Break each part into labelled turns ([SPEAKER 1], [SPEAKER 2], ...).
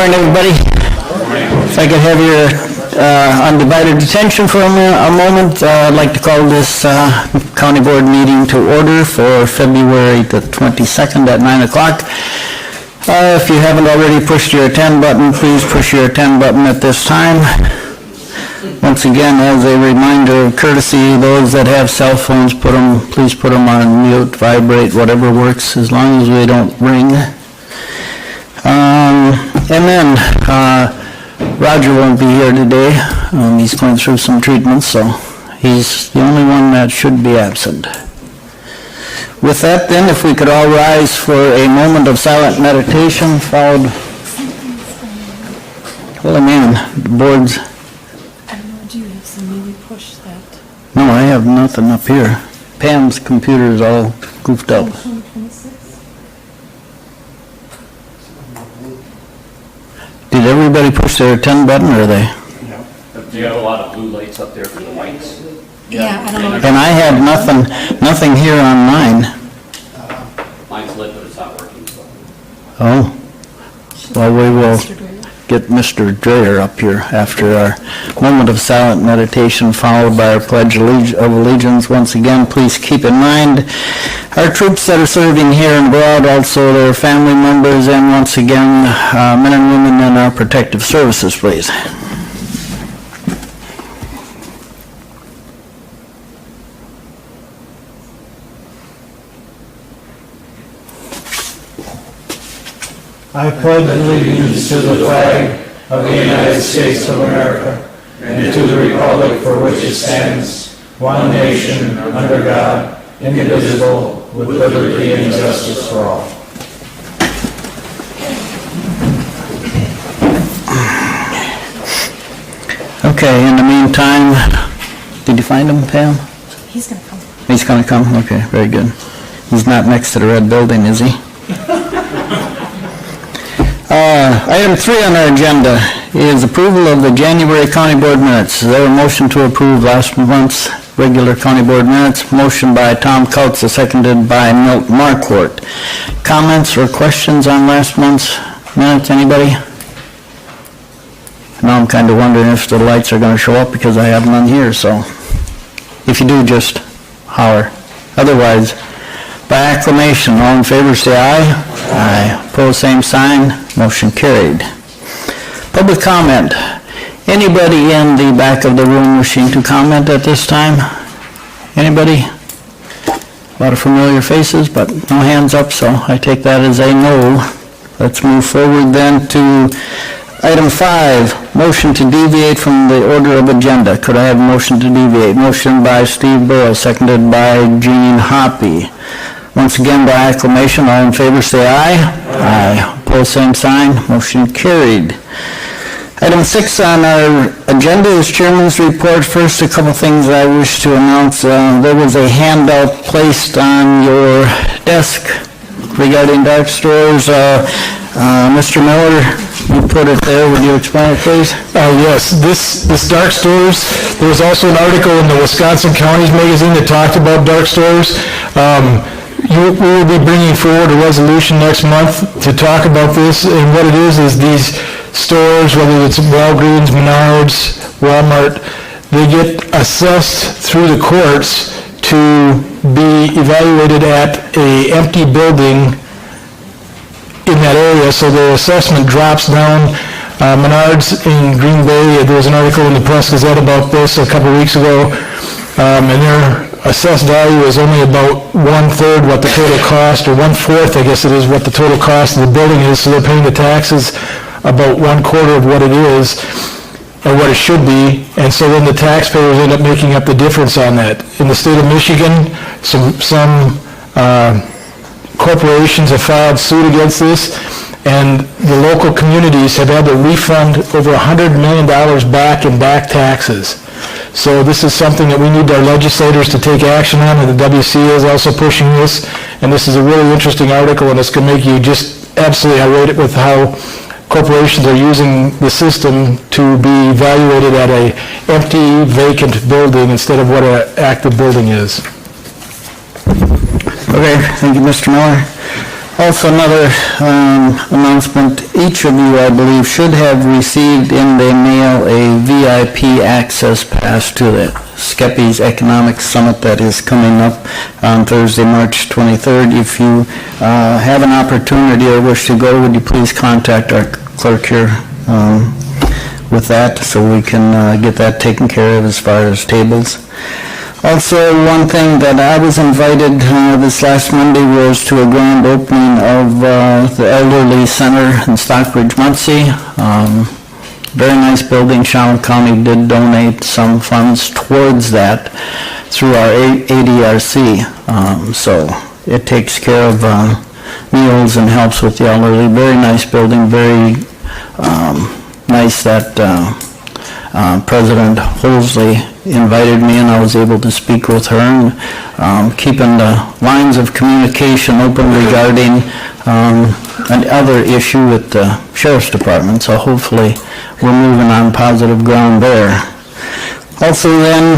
[SPEAKER 1] morning, everybody. If I could have your undivided attention for a moment, I'd like to call this county board meeting to order for February the 22nd at 9 o'clock. If you haven't already pushed your attend button, please push your attend button at this time. Once again, as a reminder of courtesy, those that have cell phones, please put them on mute, vibrate, whatever works, as long as they don't ring. And then Roger won't be here today. He's going through some treatments, so he's the only one that should be absent. With that, then, if we could all rise for a moment of silent meditation, followed... Holy man, the board's...
[SPEAKER 2] I don't know, do you have some, maybe push that?
[SPEAKER 1] No, I have nothing up here. Pam's computer's all goofed up.
[SPEAKER 2] 26?
[SPEAKER 1] Did everybody push their attend button, or they?
[SPEAKER 3] Do you have a lot of blue lights up there for the mics?
[SPEAKER 2] Yeah, I don't know.
[SPEAKER 1] And I have nothing here on mine.
[SPEAKER 3] Mine's lit, but it's not working, so.
[SPEAKER 1] Oh. Well, we will get Mr. Dreyer up here after our moment of silent meditation, followed by our Pledge of Allegiance. Once again, please keep in mind our troops that are serving here and abroad, also their family members, and once again, men and women in our protective services, please.
[SPEAKER 4] I pledge allegiance to the flag of the United States of America and to the republic for which it stands, one nation, under God, indivisible, with liberty and justice for all.
[SPEAKER 1] Okay, in the meantime, did you find him, Pam?
[SPEAKER 2] He's going to come.
[SPEAKER 1] He's going to come? Okay, very good. He's not next to the red building, is he? Item 3 on our agenda is approval of the January County Board minutes. Is there a motion to approve last month's regular County Board minutes? Motion by Tom Kautz, seconded by Milt Marquardt. Comments or questions on last month's minutes, anybody? Now I'm kind of wondering if the lights are going to show up because I have none here, so if you do, just holler. Otherwise, by acclamation, all in favor say aye. Aye. Opposed, same sign. Motion carried. Public comment. Anybody in the back of the room wishing to comment at this time? Anybody? A lot of familiar faces, but no hands up, so I take that as a no. Let's move forward then to item 5, motion to deviate from the order of agenda. Could I have a motion to deviate? Motion by Steve Burrow, seconded by Gene Hoppy. Once again, by acclamation, all in favor say aye. Aye. Opposed, same sign. Motion carried. Item 6 on our agenda is Chairman's Report. First, a couple things I wish to announce. There was a handout placed on your desk regarding dark stores. Mr. Miller, you put it there. Would you explain it, please?
[SPEAKER 4] Yes, this dark stores, there was also an article in the Wisconsin Counties magazine that talked about dark stores. We will be bringing forward a resolution next month to talk about this, and what it is these stores, whether it's Walgreens, Menards, Walmart, they get assessed through the courts to be evaluated at an empty building in that area, so their assessment drops down. Menards in Green Bay, there was an article in the Press Gazette about this a couple weeks ago, and their assessed value is only about 1/3 what the total cost, or 1/4, I guess it is, what the total cost of the building is, so they're paying the taxes about 1/4 of what it is, or what it should be, and so then the taxpayers end up making up the difference on that. In the state of Michigan, some corporations have filed suit against this, and the local communities have had to refund over $100 million back in back taxes. So this is something that we need our legislators to take action on, and the WCA is also pushing this, and this is a really interesting article, and it's going to make you just absolutely irate with how corporations are using the system to be evaluated at a empty, vacant building instead of what an active building is.
[SPEAKER 1] Okay, thank you, Mr. Miller. Also, another announcement, each of you, I believe, should have received in the mail a VIP access pass to the Skepi's Economic Summit that is coming up on Thursday, March 23rd. If you have an opportunity or wish to go, would you please contact our clerk here with that, so we can get that taken care of as far as tables. Also, one thing that I was invited this last Monday was to a grand opening of the Elderly Center in Stockbridge, Muncie. Very nice building. Shawano County did donate some funds towards that through our ADRC. So it takes care of meals and helps with the elderly. Very nice building, very nice that President Holsley invited me, and I was able to speak with her, and keeping the lines of communication open regarding another issue with the Sheriff's Department, so hopefully we're moving on positive ground there. Also then,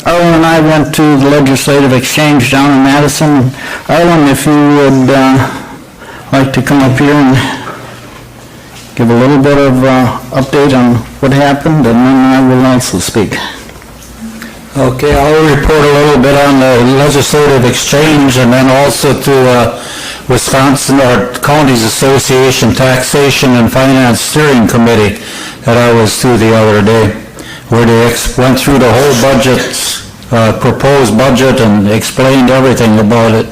[SPEAKER 1] Arlen and I went to the Legislative Exchange down in Madison. Arlen, if you would like to come up here and give a little bit of update on what happened, and then I will also speak.
[SPEAKER 5] Okay, I'll report a little bit on the Legislative Exchange and then also to Wisconsin or Counties Association Taxation and Finance Steering Committee that I was to the other day, where they went through the whole budget, proposed budget, and explained everything about it.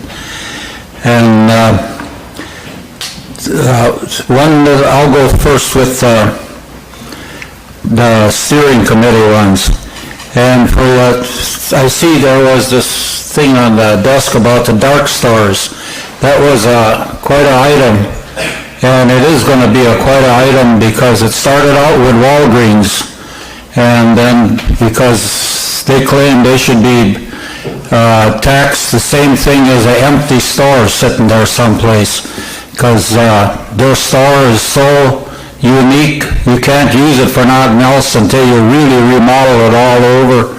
[SPEAKER 5] And I'll go first with the steering committee ones. And for what I see, there was this thing on the desk about the dark stores. That was quite an item, and it is going to be quite an item because it started out with Walgreens, and then because they claim they should be taxed the same thing as an empty store sitting there someplace, because their store is so unique, you can't use it for nothing else until you really remodel it all over.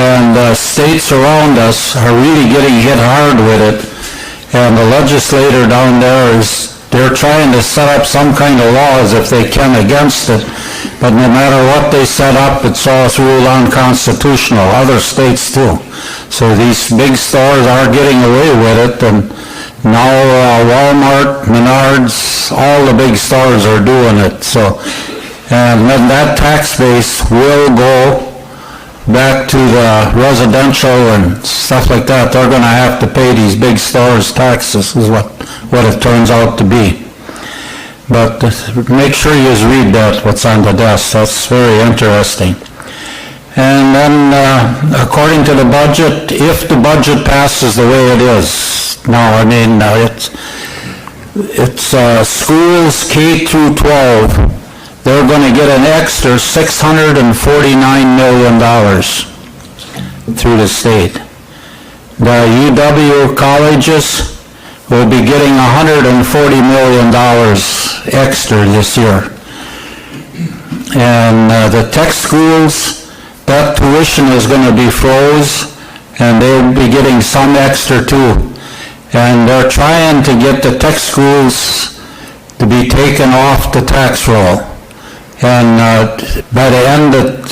[SPEAKER 5] And states around us are really getting hit hard with it. And the legislator down there they're trying to set up some kind of laws if they can against it. But no matter what they set up, it's all ruled unconstitutional, other states too. So these big stores are getting away with it, and now Walmart, Menards, all the big stores are doing it. So, and then that tax base will go back to the residential and stuff like that. They're going to have to pay these big stores taxes, is what it turns out to be. But make sure you read that, what's on the desk. That's very interesting. And then, according to the budget, if the budget passes the way it is now, I mean, it's schools K through 12, they're going to get an extra $649 million through the state. The UW colleges will be getting $140 million extra this year. And the tech schools, that tuition is going to be froze, and they'll be getting some extra too. And they're trying to get the tech schools to be taken off the tax roll. And by the end of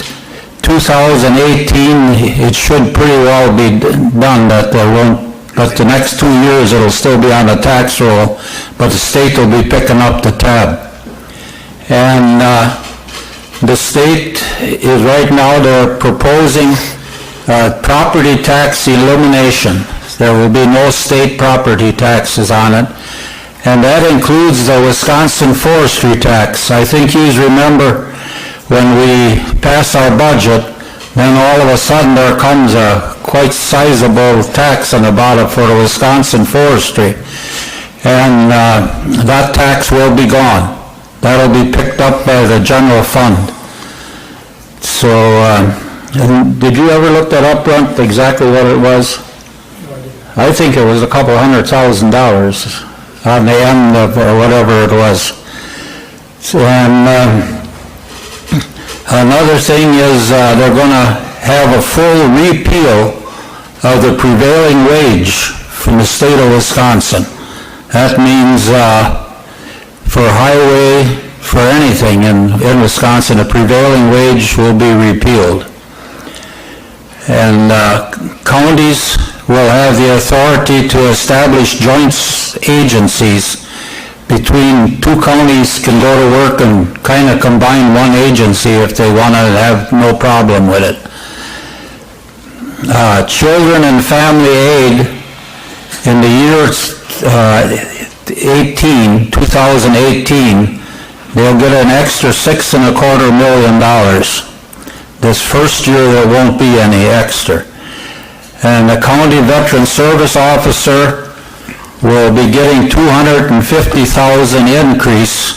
[SPEAKER 5] 2018, it should pretty well be done, that they won't, but the next 2 years it'll still be on the tax roll, but the state will be picking up the tab. And the state is right now, they're proposing property tax elimination. There will be no state property taxes on it. And that includes the Wisconsin forestry tax. I think you remember when we pass our budget, then all of a sudden there comes a quite sizable tax on the bottom for the Wisconsin forestry. And that tax will be gone. That'll be picked up by the general fund. So, did you ever look that up, Brent, exactly what it was? I think it was a couple $100,000 on the end of whatever it was. So, and another thing is they're going to have a full repeal of the prevailing wage from the state of Wisconsin. That means, for highway, for anything in Wisconsin, a prevailing wage will be repealed. And counties will have the authority to establish joint agencies between two counties can go to work and kind of combine one agency if they want to have no problem with it. Children and family aid in the year 2018, they'll get an extra $6.25 million. This first year, there won't be any extra. And the county veteran service officer will be getting $250,000 increase,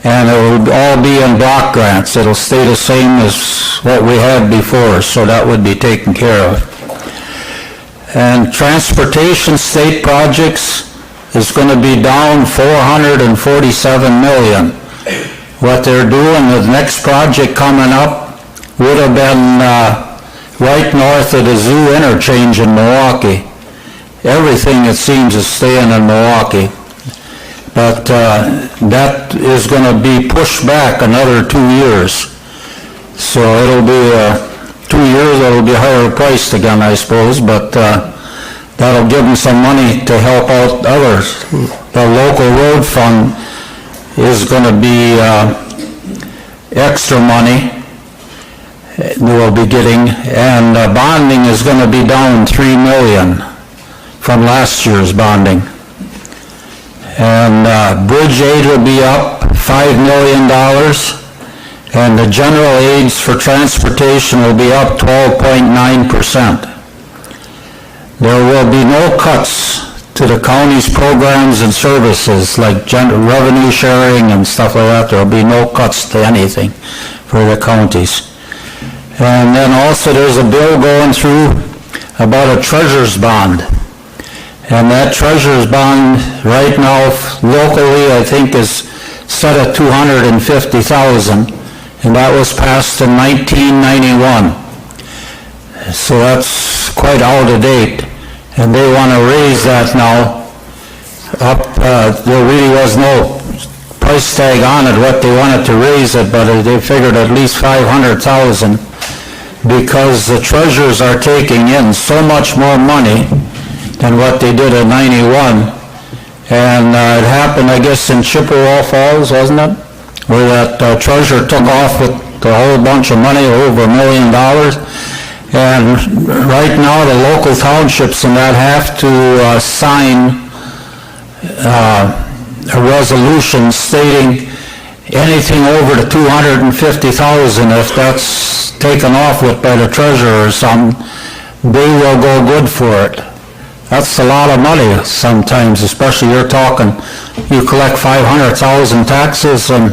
[SPEAKER 5] and it will all be in block grants. It'll stay the same as what we had before, so that would be taken care of. And transportation state projects is going to be down $447 million. What they're doing, the next project coming up would have been right north of the zoo interchange in Milwaukee. Everything, it seems, is staying in Milwaukee. But that is going to be pushed back another 2 years. So it'll be 2 years, it'll be higher priced again, I suppose, but that'll give them some money to help out others. The local road fund is going to be extra money we'll be getting, and bonding is going to be down $3 million from last year's bonding. And bridge aid will be up $5 million, and the general aids for transportation will be up 12.9%. There will be no cuts to the county's programs and services like revenue sharing and stuff like that. There will be no cuts to anything for the counties. And then also there's a bill going through about a treasurer's bond. And that treasurer's bond right now locally, I think, is set at $250,000, and that was passed in 1991. So that's quite out of date, and they want to raise that now up. There really was no price tag on it, what they wanted to raise it, but they figured at least $500,000 because the treasurers are taking in so much more money than what they did in 91. And it happened, I guess, in Chippewa Falls, wasn't it? Where that treasurer took off with a whole bunch of money, over $1 million. And right now, the local townships and that have to sign a resolution stating anything over the $250,000, if that's taken off with by the treasurer or something, they will go good for it. That's a lot of money sometimes, especially you're talking, you collect $500,000 taxes and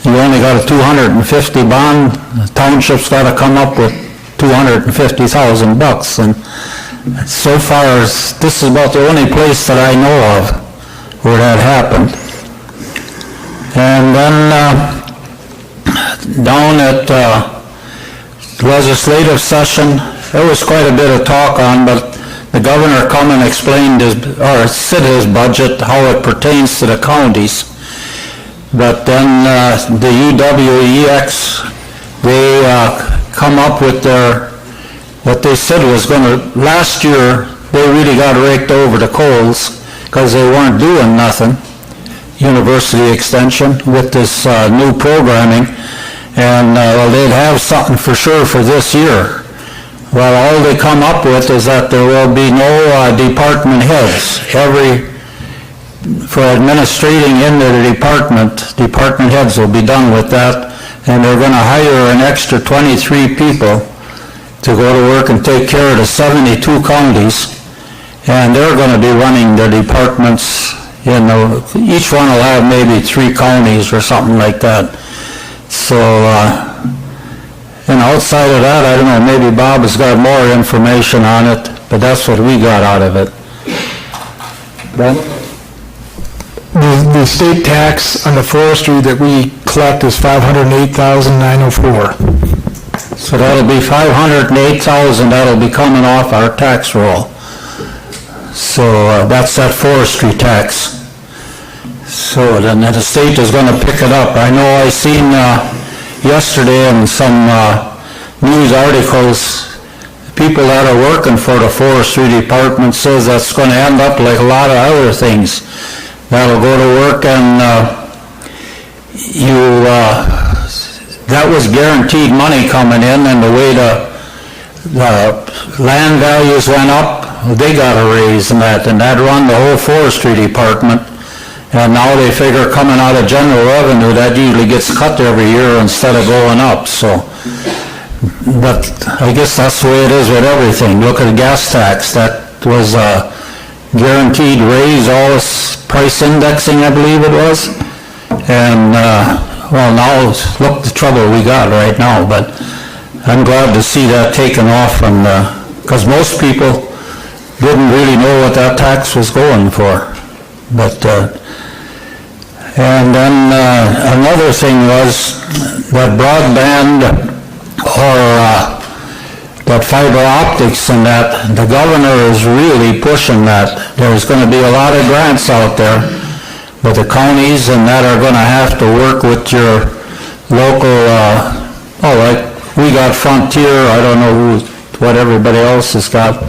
[SPEAKER 5] you only got a $250 bond, the township's got to come up with $250,000 bucks. And so far, this is about the only place that I know of where that happened. And then down at legislative session, there was quite a bit of talk on, but the governor come and explained said his budget, how it pertains to the counties. But then the UWEX, they come up with what they said was going to, last year, they really got raked over the coals because they weren't doing nothing, University Extension, with this new programming, and they'd have something for sure for this year. Well, all they come up with is that there will be no department heads. For administrating into the department heads will be done with that, and they're going to hire an extra 23 people to go to work and take care of the 72 counties, and they're going to be running the departments. Each one will have maybe 3 counties or something like that. So, and outside of that, I don't know, maybe Bob has got more information on it, but that's what we got out of it. Ben?
[SPEAKER 4] The state tax on the forestry that we collect is $508,904.
[SPEAKER 5] So that'll be $508,000 that'll be coming off our tax roll. So that's that forestry tax. So then the state is gonna pick it up. I know I seen yesterday in some news articles, people that are working for the forestry department says that's gonna end up like a lot of other things. That'll go to work and that was guaranteed money coming in, and the way the land values went up, they got a raise in that, and that run the whole forestry department. And now they figure coming out of general revenue, that usually gets cut every year instead of going up, so. But I guess that's the way it is with everything. Look at the gas tax, that was a guaranteed raise, all this price indexing, I believe it was. And, well, now, look the trouble we got right now, but I'm glad to see that taken off from because most people didn't really know what that tax was going for. But, and then another thing was that broadband or that fiber optics and that, the governor is really pushing that. There's going to be a lot of grants out there, but the counties and that are going to have to work with your local, like we got Frontier, I don't know what everybody else has got.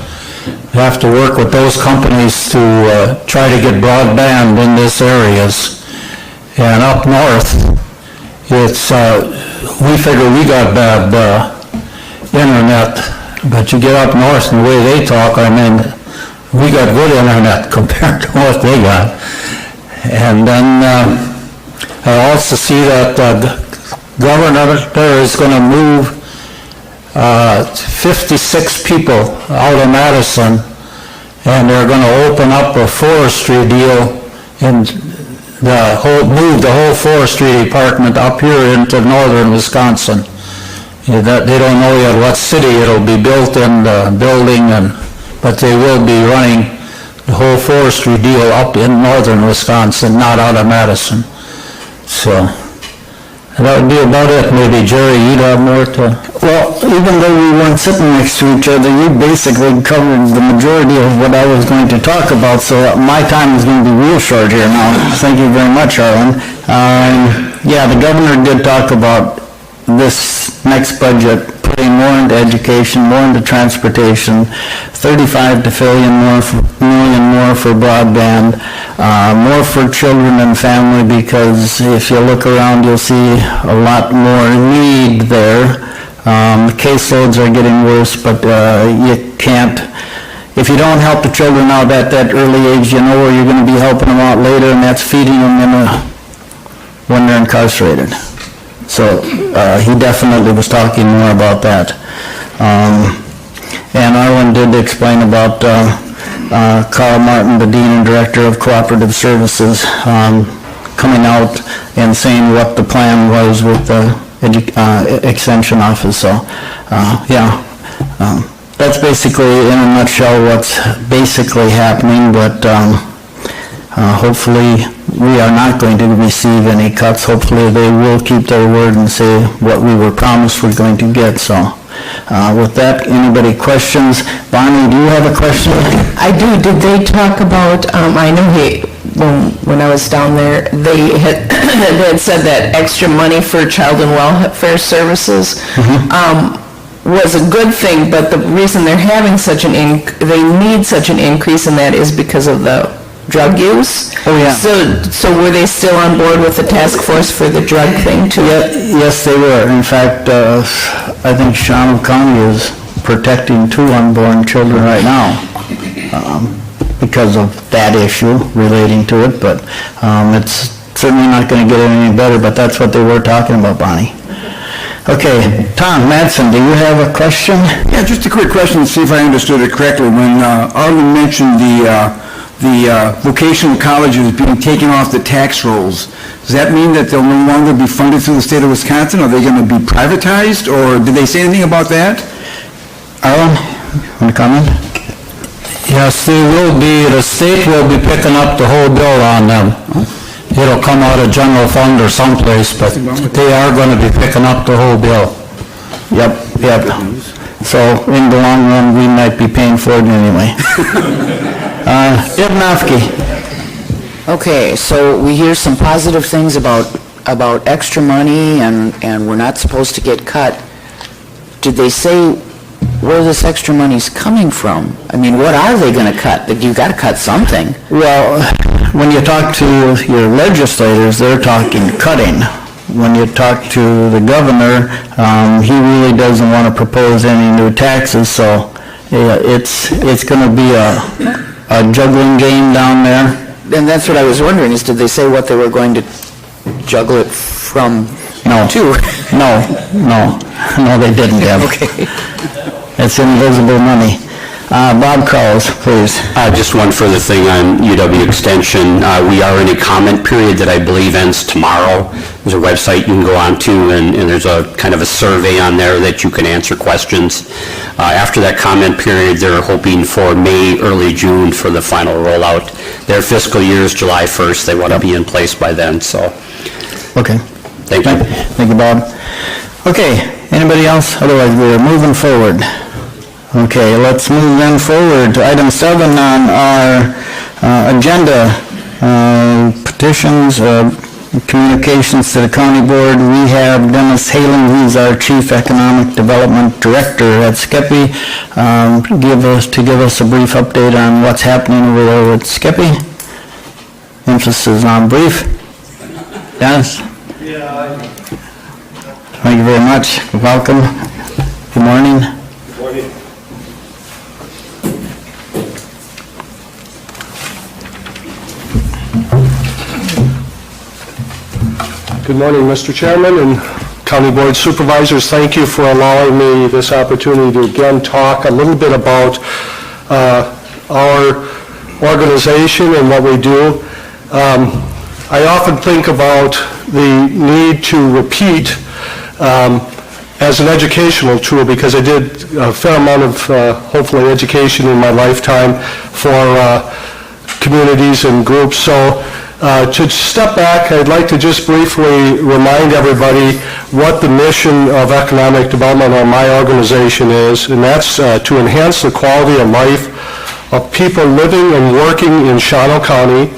[SPEAKER 5] You have to work with those companies to try to get broadband in these areas. And up north, it's, we figure we got bad internet, but you get up north and the way they talk, I mean, we got good internet compared to what they got. And then I also see that the governor there is going to move 56 people out of Madison, and they're going to open up a forestry deal and move the whole forestry department up here into northern Wisconsin. They don't know yet what city it'll be built in, the building, but they will be running the whole forestry deal up in northern Wisconsin, not out of Madison. So that would be about it. Maybe Jerry, you'd have more to...
[SPEAKER 1] Well, even though we weren't sitting next to each other, you basically covered the majority of what I was going to talk about, so my time is going to be real short here now. Thank you very much, Arlen. Yeah, the governor did talk about this next budget, putting more into education, more into transportation, 35 to million more for broadband, more for children and family, because if you look around, you'll see a lot more need there. The caseloads are getting worse, but you can't, if you don't help the children out at that early age, you know where you're going to be helping them out later, and that's feeding them when they're incarcerated. So he definitely was talking more about that. And Arlen did explain about Carl Martin, the Dean and Director of Cooperative Services, coming out and saying what the plan was with the Extension Office. So, yeah, that's basically in a nutshell what's basically happening, but hopefully we are not going to receive any cuts. Hopefully they will keep their word and say what we were promised we're going to get. So with that, anybody questions? Bonnie, do you have a question?
[SPEAKER 6] I do. Did they talk about, I know when I was down there, they had, they had said that extra money for child and welfare services was a good thing, but the reason they're having such they need such an increase in that is because of the drug use?
[SPEAKER 1] Oh, yeah.
[SPEAKER 6] So were they still on board with the task force for the drug thing too?
[SPEAKER 1] Yes, they were. In fact, I think Shawano County is protecting 2 unborn children right now because of that issue relating to it, but it's certainly not going to get any better, but that's what they were talking about, Bonnie. Okay, Tom Madsen, do you have a question?
[SPEAKER 7] Yeah, just a quick question to see if I understood it correctly. When Arlen mentioned the vocational colleges being taken off the tax rolls, does that mean that they'll no longer be funded through the state of Wisconsin? Are they going to be privatized, or did they say anything about that?
[SPEAKER 1] Arlen, want to comment?
[SPEAKER 5] Yes, they will be, the state will be picking up the whole bill on them. It'll come out of general fund or someplace, but they are going to be picking up the whole bill.
[SPEAKER 1] Yep. So in the long run, we might be paying for it anyway. Deb Nofke.
[SPEAKER 8] Okay, so we hear some positive things about extra money and we're not supposed to get cut. Did they say where this extra money's coming from? I mean, what are they gonna cut? You gotta cut something.
[SPEAKER 1] Well, when you talk to your legislators, they're talking cutting. When you talk to the governor, he really doesn't want to propose any new taxes, so yeah, it's going to be a juggling game down there.
[SPEAKER 8] And that's what I was wondering, is did they say what they were going to juggle it from
[SPEAKER 1] No.
[SPEAKER 8] to?
[SPEAKER 1] No, they didn't, Deb.
[SPEAKER 8] Okay.
[SPEAKER 1] It's invisible money. Bob Kraus, please.
[SPEAKER 9] Just one further thing on UW Extension. We are in a comment period that I believe ends tomorrow. There's a website you can go on to, and there's a kind of a survey on there that you can answer questions. After that comment period, they're hoping for May, early June for the final rollout. Their fiscal year is July 1st. They want to be in place by then, so
[SPEAKER 1] Okay.
[SPEAKER 9] thank you.
[SPEAKER 1] Thank you, Bob. Okay, anybody else? Otherwise, we're moving forward. Okay, let's move then forward to item 7 on our agenda, petitions, communications to the county board. We have Dennis Halen, who's our Chief Economic Development Director at Skeppy, give us a brief update on what's happening over there with Skeppy. Emphasis on brief. Dennis? Thank you very much. Welcome. Good morning.
[SPEAKER 10] Good morning, Mr. Chairman and County Board Supervisors. Thank you for allowing me this opportunity to again talk a little bit about our organization and what we do. I often think about the need to repeat as an educational tool, because I did a fair amount of hopefully education in my lifetime for communities and groups. So to step back, I'd like to just briefly remind everybody what the mission of economic development of my organization is, and that's to enhance the quality of life of people living and working in Shawano County,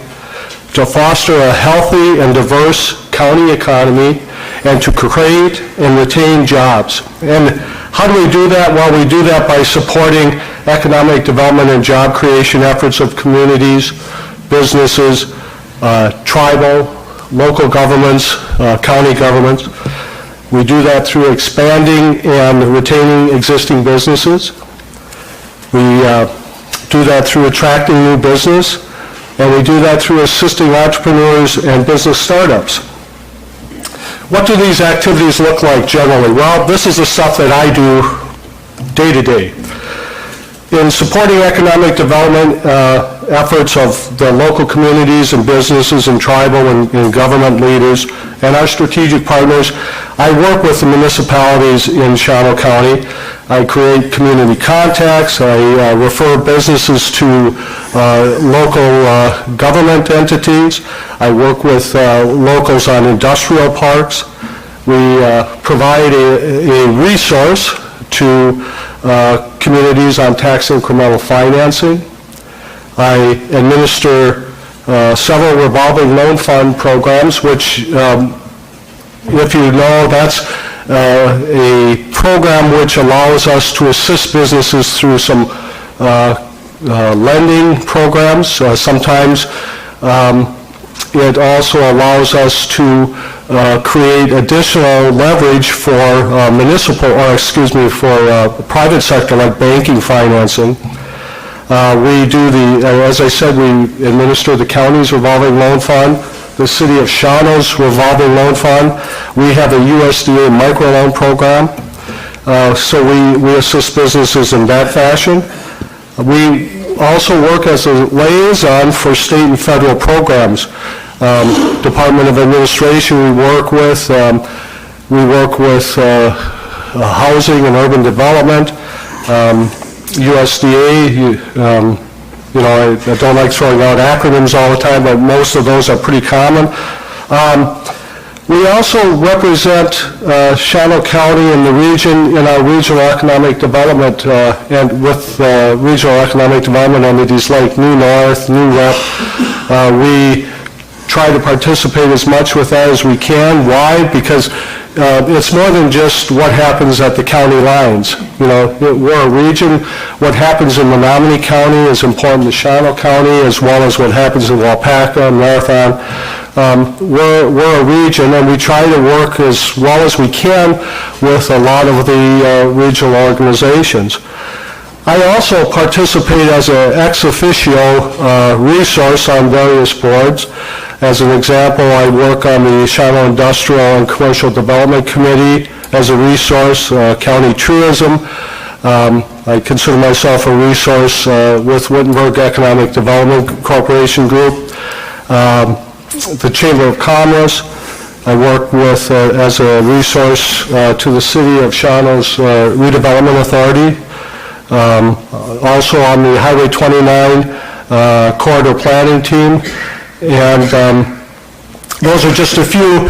[SPEAKER 10] to foster a healthy and diverse county economy, and to create and retain jobs. And how do we do that? Well, we do that by supporting economic development and job creation efforts of communities, businesses, tribal, local governments, county governments. We do that through expanding and retaining existing businesses. We do that through attracting new business, and we do that through assisting entrepreneurs and business startups. What do these activities look like generally? Well, this is the stuff that I do day to day. In supporting economic development efforts of the local communities and businesses and tribal and government leaders and our strategic partners, I work with the municipalities in Shawano County. I create community contacts. I refer businesses to local government entities. I work with locals on industrial parks. We provide a resource to communities on tax incremental financing. I administer several revolving loan fund programs, which, if you know, that's a program which allows us to assist businesses through some lending programs. Sometimes it also allows us to create additional leverage for for private sector, like banking financing. We do as I said, we administer the county's revolving loan fund, the city of Shawano's revolving loan fund. We have a USDA microloan program, so we assist businesses in that fashion. We also work as a liaison for state and federal programs. Department of Administration we work with housing and urban development, USDA, I don't like throwing out acronyms all the time, but most of those are pretty common. We also represent Shawano County and the region in our regional economic development, and with regional economic development entities like New North, New Rep. We try to participate as much with that as we can. Why? Because it's more than just what happens at the county lines. You know, we're a region. What happens in Menominee County is important to Shawano County, as well as what happens in Waupaca and Marathon. We're a region, and we try to work as well as we can with a lot of the regional organizations. I also participate as an ex officio resource on various boards. As an example, I work on the Shawano Industrial and Commercial Development Committee as a resource, county tourism. I consider myself a resource with Wittenberg Economic Development Corporation Group. The Chamber of Commerce, I work with as a resource to the City of Shawano's Redevelopment Authority. Also on the Highway 29 Corridor Planning Team. And those are just a few,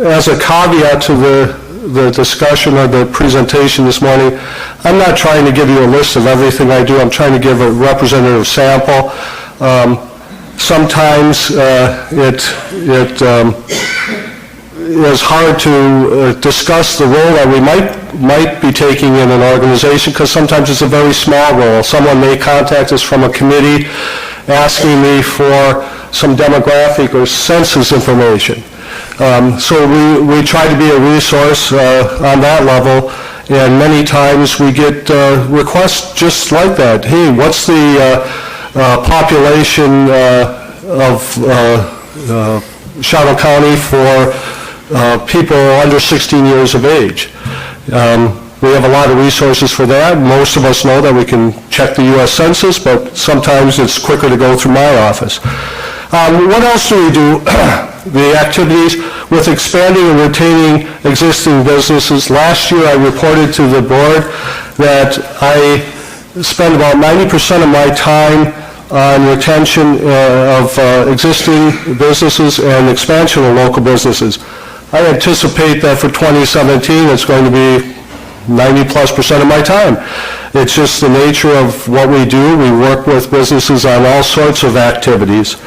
[SPEAKER 10] as a caveat to the discussion or the presentation this morning. I'm not trying to give you a list of everything I do. I'm trying to give a representative sample. Sometimes it is hard to discuss the role that we might be taking in an organization, because sometimes it's a very small role. Someone may contact us from a committee asking me for some demographic or census information. So we try to be a resource on that level, and many times we get requests just like that. Hey, what's the population of Shawano County for people under 16 years of age? We have a lot of resources for that. Most of us know that we can check the U.S. Census, but sometimes it's quicker to go through my office. What else do we do? The activities with expanding and retaining existing businesses. Last year, I reported to the board that I spend about 90% of my time on retention of existing businesses and expansion of local businesses. I anticipate that for 2017, it's going to be 90+% of my time. It's just the nature of what we do. We work with businesses on all sorts of activities.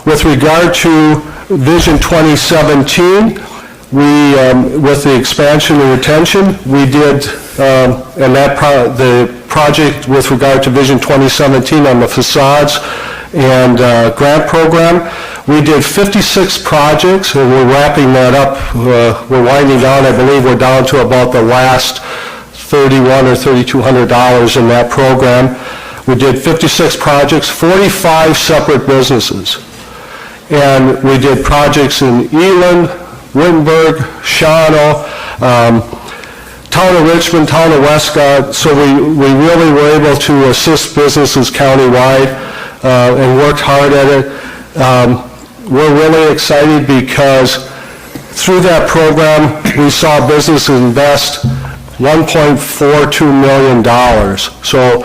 [SPEAKER 10] With regard to Vision 2017, with the expansion and retention, we did, and the project with regard to Vision 2017 on the facades and grant program, we did 56 projects, and we're wrapping that up. We're winding down. I believe we're down to about the last $3,100 or $3,200 in that program. We did 56 projects, 45 separate businesses. And we did projects in Eland, Wittenberg, Shawano, Town of Richmond, Town of Westcott. So we really were able to assist businesses countywide and worked hard at it. We're really excited because through that program, we saw businesses invest $1.42 million. So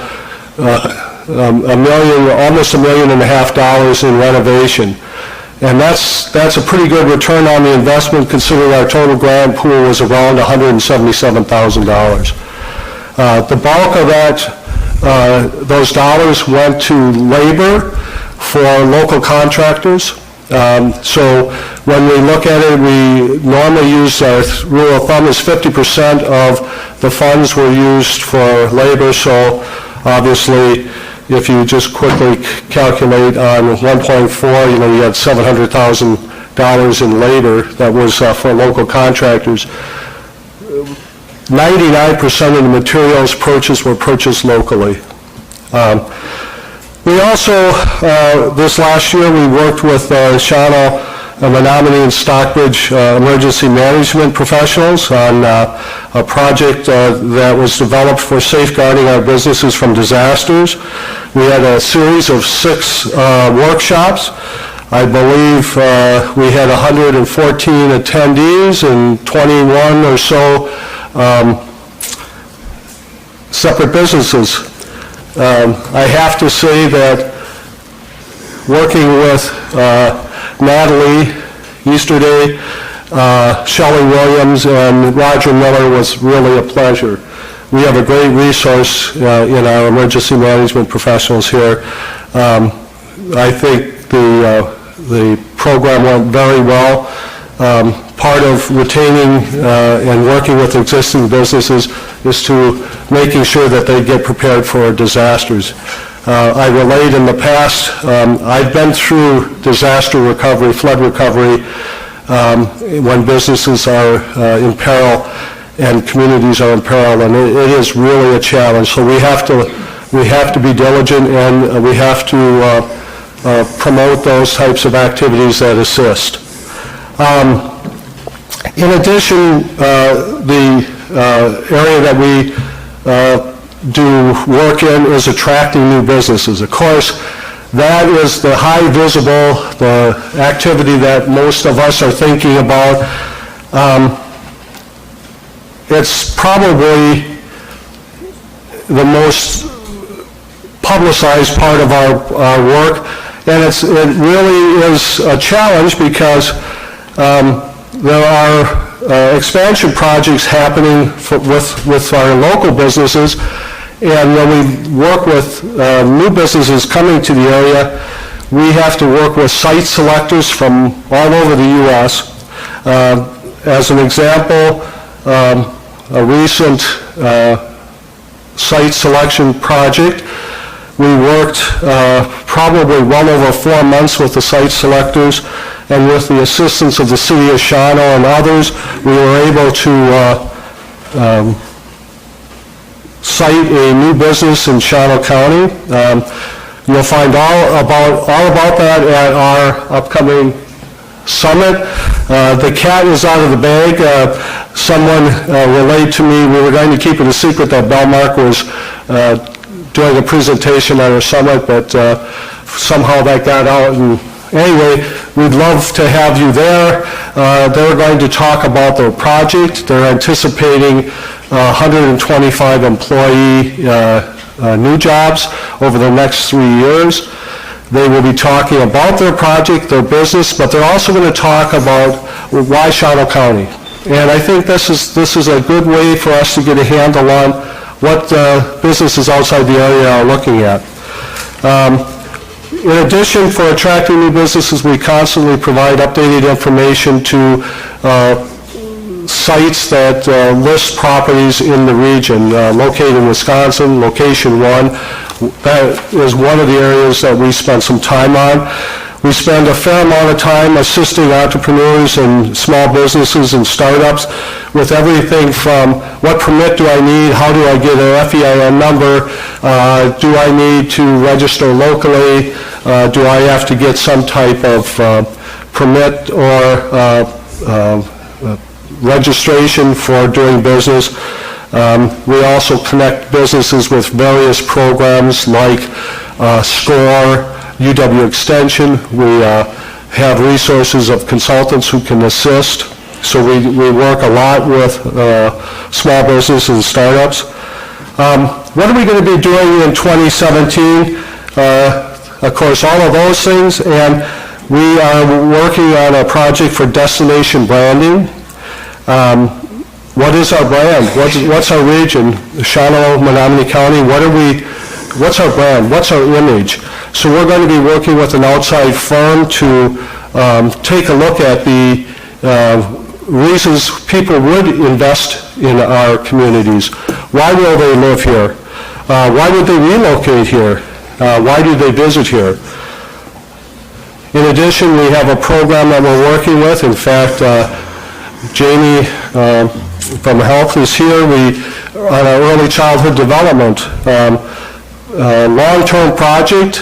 [SPEAKER 10] almost $1.5 million in renovation. And that's a pretty good return on the investment, considering our total grant pool was around $177,000. The bulk of that, those dollars went to labor for local contractors. So when we look at it, we normally use our rule of thumb is 50% of the funds were used for labor. So obviously, if you just quickly calculate on 1.4, you had $700,000 in labor that was for local contractors. 99% of the materials purchased were purchased locally. We also, this last year, we worked with Shawano, Menominee, and Stockbridge emergency management professionals on a project that was developed for safeguarding our businesses from disasters. We had a series of 6 workshops. I believe we had 114 attendees and 21 or so separate businesses. I have to say that working with Natalie Easterday. Shelley Williams and Roger Miller was really a pleasure. We have a great resource in our emergency management professionals here. I think the program went very well. Part of retaining and working with existing businesses is to making sure that they get prepared for disasters. I relate in the past, I've been through disaster recovery, flood recovery, when businesses are in peril and communities are in peril, and it is really a challenge. So we have to be diligent, and we have to promote those types of activities that assist. In addition, the area that we do work in is attracting new businesses. Of course, that is the high visible, the activity that most of us are thinking about. It's probably the most publicized part of our work, and it really is a challenge because there are expansion projects happening with our local businesses, and when we work with new businesses coming to the area, we have to work with site selectors from all over the U.S. As an example, a recent site selection project, we worked probably well over 4 months with the site selectors, and with the assistance of the city of Shawano and others, we were able to cite a new business in Shawano County. You'll find all about that at our upcoming summit. The cat is out of the bag. Someone relayed to me, we were going to keep it a secret that Bellmark was doing a presentation at our summit, but somehow that got out. And anyway, we'd love to have you there. They're going to talk about their project. They're anticipating 125 employee new jobs over the next 3 years. They will be talking about their project, their business, but they're also going to talk about why Shawano County. And I think this is a good way for us to get a handle on what businesses outside the area are looking at. In addition, for attracting new businesses, we constantly provide updated information to sites that list properties in the region, located in Wisconsin, location 1. That is one of the areas that we spend some time on. We spend a fair amount of time assisting entrepreneurs and small businesses and startups with everything from what permit do I need, how do I get an FEIN number, do I need to register locally, do I have to get some type of permit or registration for doing business. We also connect businesses with various programs like SCORE, UW Extension. We have resources of consultants who can assist. So we work a lot with small businesses and startups. What are we going to be doing in 2017? Of course, all of those things, and we are working on a project for destination branding. What is our brand? What's our region? Shawano, Menominee County, what's our brand? What's our image? So we're going to be working with an outside firm to take a look at the reasons people would invest in our communities. Why will they live here? Why would they relocate here? Why do they visit here? In addition, we have a program that we're working with. In fact, Jamie from Health is here. We on our early childhood development long-term project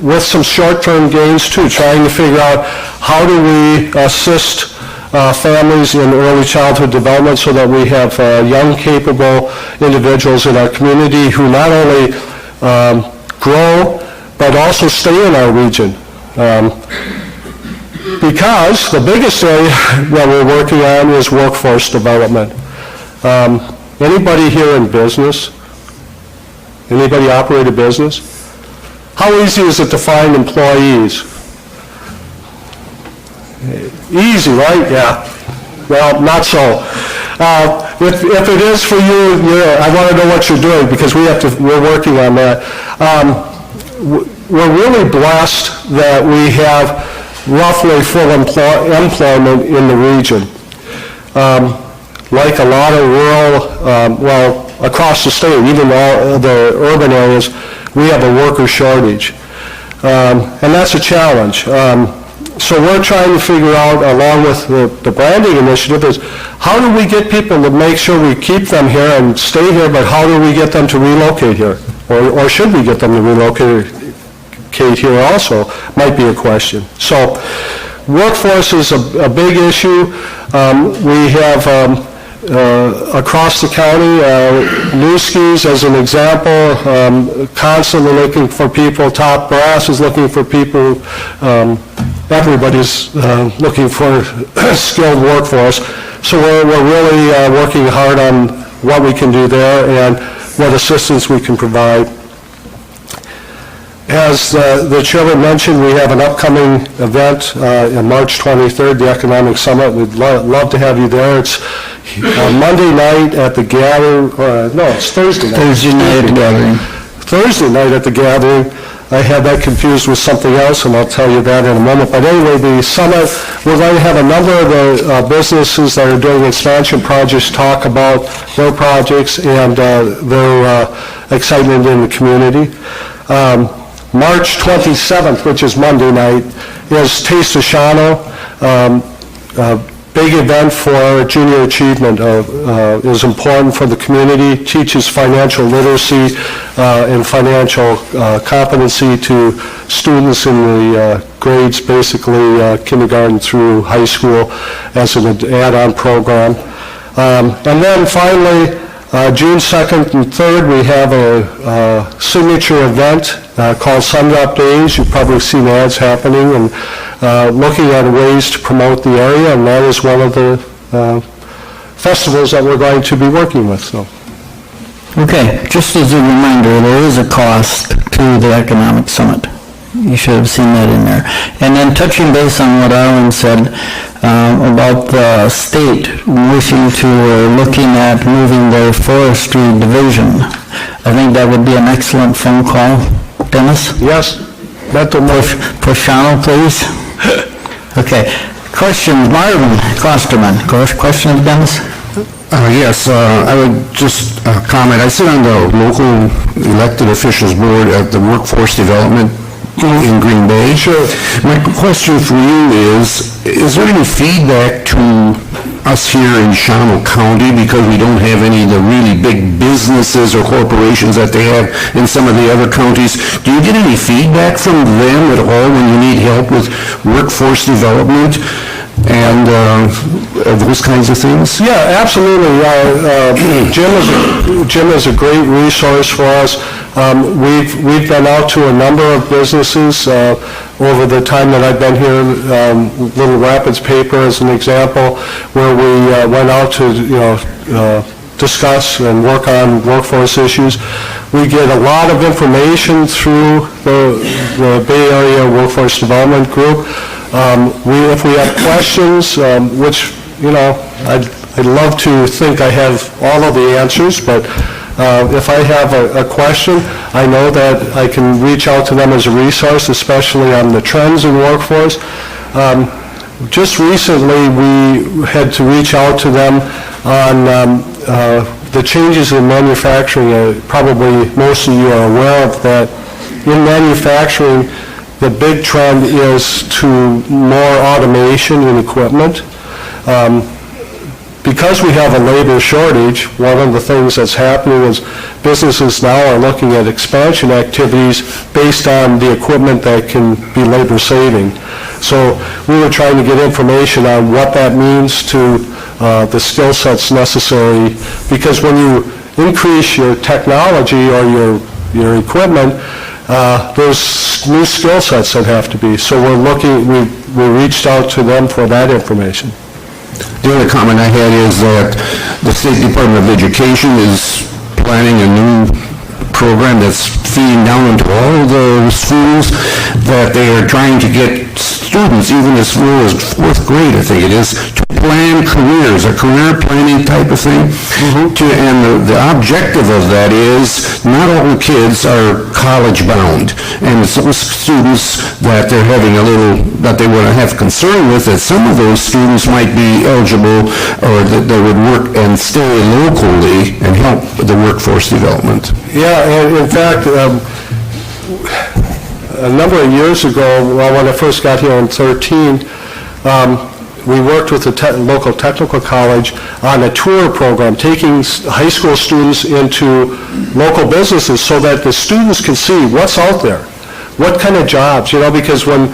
[SPEAKER 10] with some short-term gains too, trying to figure out how do we assist families in early childhood development so that we have young, capable individuals in our community who not only grow but also stay in our region. Because the biggest area that we're working on is workforce development. Anybody here in business? Anybody operate a business? How easy is it to find employees? Easy, right? Yeah. Well, not so. If it is for you, I want to know what you're doing, because we're working on that. We're really blessed that we have roughly full employment in the region. Like a lot of rural, across the state, even all the urban areas, we have a worker shortage. And that's a challenge. So we're trying to figure out, along with the branding initiative, is how do we get people to make sure we keep them here and stay here, but how do we get them to relocate here? Or should we get them to relocate here also, might be a question. So workforce is a big issue. We have across the county, Newski's as an example, constantly looking for people. Top Brass is looking for people. Everybody's looking for skilled workforce. So we're really working hard on what we can do there and what assistance we can provide. As the chairman mentioned, we have an upcoming event on March 23rd, the Economic Summit. We'd love to have you there. It's Monday night at the Gathering, it's Thursday night.
[SPEAKER 1] Thursday night at the Gathering.
[SPEAKER 10] Thursday night at the Gathering. I had that confused with something else, and I'll tell you that in a moment. But anyway, the summit, we're going to have a number of the businesses that are doing expansion projects talk about their projects and their excitement in the community. March 27th, which is Monday night, is Taste of Shawano. Big event for junior achievement. Is important for the community, teaches financial literacy and financial competency to students in the grades, basically kindergarten through high school, as an add-on program. And then finally, June 2nd and 3rd, we have a signature event called Sundrop Days. You've probably seen ads happening, and looking at ways to promote the area, and that is one of the festivals that we're going to be working with. So,
[SPEAKER 1] Okay, just as a reminder, there is a cost to the Economic Summit. You should have seen that in there. And then touching base on what Arlen said about the state wishing to, or looking at moving their forestry division, I think that would be an excellent phone call. Dennis?
[SPEAKER 10] yes, mental motion.
[SPEAKER 1] Push Shawano, please. Okay. Questions, Marvin Klosterman. Questions, Dennis?
[SPEAKER 11] Yes, I would just comment. I sit on the local elected officials board at the Workforce Development in Green Bay.
[SPEAKER 10] Sure.
[SPEAKER 11] My question for you is there any feedback to us here in Shawano County, because we don't have any of the really big businesses or corporations that they have in some of the other counties? Do you get any feedback from them at all when you need help with workforce development and those kinds of things?
[SPEAKER 10] Yeah, absolutely. Jim is a great resource for us. We've been out to a number of businesses over the time that I've been here. Little Rapids paper as an example, where we went out to discuss and work on workforce issues. We get a lot of information through the Bay Area Workforce Development Group. If we have questions, which, I'd love to think I have all of the answers, but if I have a question, I know that I can reach out to them as a resource, especially on the trends in workforce. Just recently, we had to reach out to them on the changes in manufacturing. Probably most of you are aware of that. In manufacturing, the big trend is to more automation in equipment. Because we have a labor shortage, one of the things that's happening is businesses now are looking at expansion activities based on the equipment that can be labor saving. So we were trying to get information on what that means to the skill sets necessary, because when you increase your technology or your equipment, there's new skill sets that have to be. So we reached out to them for that information.
[SPEAKER 11] The other comment I had is that the State Department of Education is planning a new program that's feeding down into all the schools, that they are trying to get students, even as low as fourth grade, I think it is, to plan careers, a career planning type of thing. And the objective of that is, not all kids are college-bound. And some students that they're having that they want to have concern with, that some of those students might be eligible or that they would work and stay locally and help the workforce development.
[SPEAKER 10] Yeah, and in fact, a number of years ago, when I first got here in 2013, we worked with the local technical college on a tour program, taking high school students into local businesses so that the students can see what's out there, what kind of jobs, because when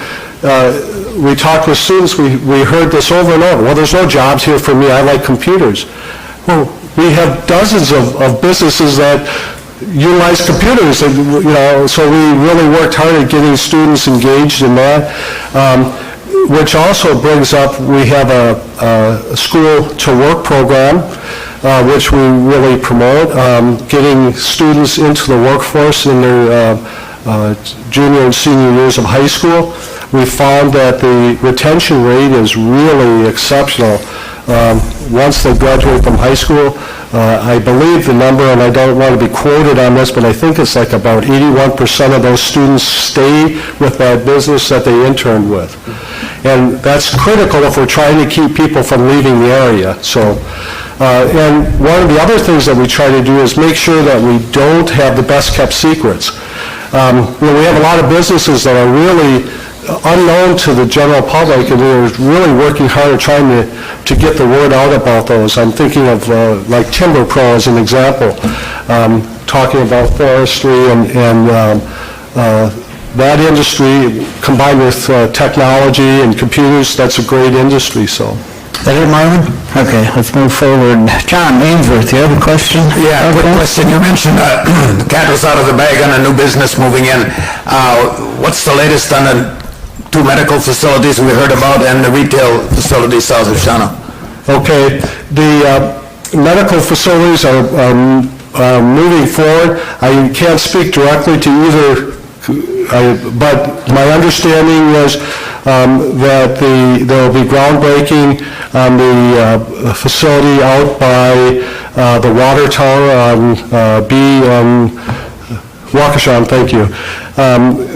[SPEAKER 10] we talked with students, we heard this over and over. Well, there's no jobs here for me. I like computers. Well, we have dozens of businesses that utilize computers, and, so we really worked hard at getting students engaged in that. Which also brings up, we have a school-to-work program, which we really promote, getting students into the workforce in their junior and senior years of high school. We found that the retention rate is really exceptional. Once they graduate from high school, I believe the number, and I don't want to be quoted on this, but I think it's like about 81% of those students stay with that business that they interned with. And that's critical if we're trying to keep people from leaving the area. So, and one of the other things that we try to do is make sure that we don't have the best-kept secrets. We have a lot of businesses that are really unknown to the general public, and we're really working hard at trying to get the word out about those. I'm thinking of like Timber Pro as an example, talking about forestry and that industry combined with technology and computers. That's a great industry. So.
[SPEAKER 1] Is that it, Marvin? Okay, let's move forward. John Ainsworth, you have a question?
[SPEAKER 12] Yeah, quick question. You mentioned the cat was out of the bag on a new business moving in. What's the latest on the two medical facilities we heard about and the retail facility south of Shawano? Okay, the medical facilities are moving forward. I can't speak directly to either, but my understanding is that there will be groundbreaking on the facility out by the water tower on B and Waukesha, thank you.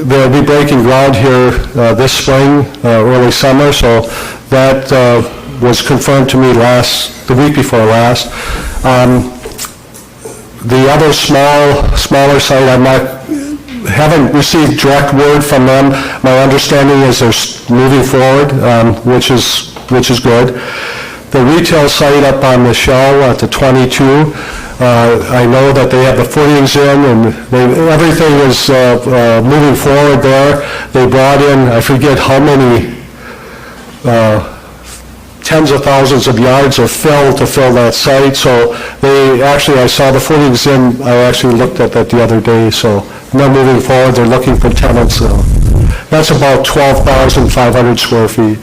[SPEAKER 12] They'll be breaking ground here this spring, early summer, so that was confirmed to me the week before last. The other smaller site, haven't received direct word from them. My understanding is they're moving forward, which is good. The retail site up on the Shell at the 22, I know that they have the footings in and everything is moving forward there. They brought in, I forget how many, tens of thousands of yards of fill to fill that site. So I saw the footings in, I actually looked at that the other day. So they're moving forward, they're looking for tenants. That's about 12,500 square feet.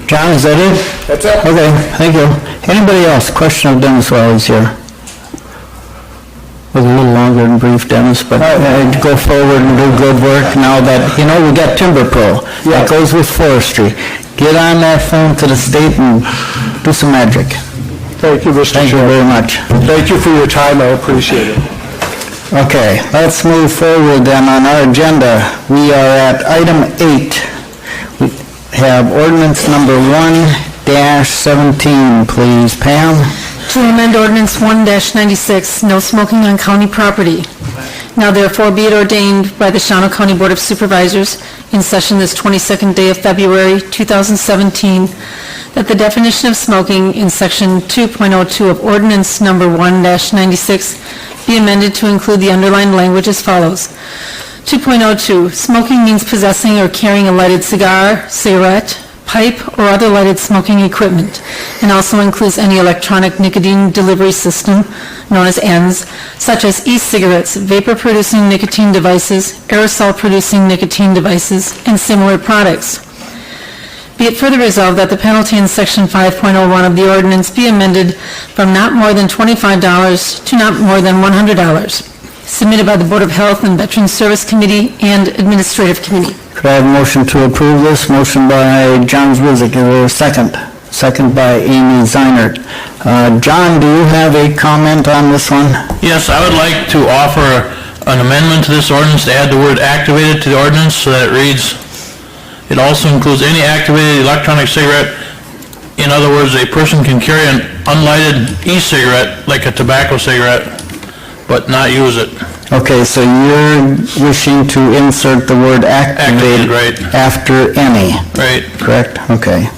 [SPEAKER 1] John, is that it?
[SPEAKER 12] That's it.
[SPEAKER 1] Okay, thank you. Anybody else? Question of Dennis while he's here. Was a little longer than brief, Dennis, but go forward and do good work now that, we got Timber Pro. That goes with forestry. Get on that phone to the state and do some magic.
[SPEAKER 10] Thank you, Mr.
[SPEAKER 1] Thank you very much.
[SPEAKER 10] Thank you for your time, I appreciate it.
[SPEAKER 1] Okay, let's move forward then on our agenda. We are at item 8. We have ordinance number 1-17, please. Pam?
[SPEAKER 2] To amend ordinance 1-96, no smoking on county property. Now therefore be it ordained by the Shawano County Board of Supervisors in session this 22nd day of February 2017 that the definition of smoking in section 2.02 of ordinance number 1-96 be amended to include the underlined language as follows. 2.02, smoking means possessing or carrying a lighted cigar, cigarette, pipe, or other lighted smoking equipment, and also includes any electronic nicotine delivery system, known as ENDS, such as e-cigarettes, vapor-producing nicotine devices, aerosol-producing nicotine devices, and similar products. Be it further resolved that the penalty in Section 5.01 of the ordinance be amended from not more than $25 to not more than $100, submitted by the Board of Health and Veterans Service Committee and Administrative Committee.
[SPEAKER 1] Could I have a motion to approve this? Motion by John Zwizik, is there a second? Second by Amy Zeinert. John, do you have a comment on this one?
[SPEAKER 13] Yes, I would like to offer an amendment to this ordinance to add the word activated to the ordinance so that it reads, it also includes any activated electronic cigarette. In other words, a person can carry an unlighted e-cigarette, like a tobacco cigarette, but not use it.
[SPEAKER 1] Okay, so you're wishing to insert the word activated
[SPEAKER 13] Right.
[SPEAKER 1] after any,
[SPEAKER 13] Right.
[SPEAKER 1] correct? Okay.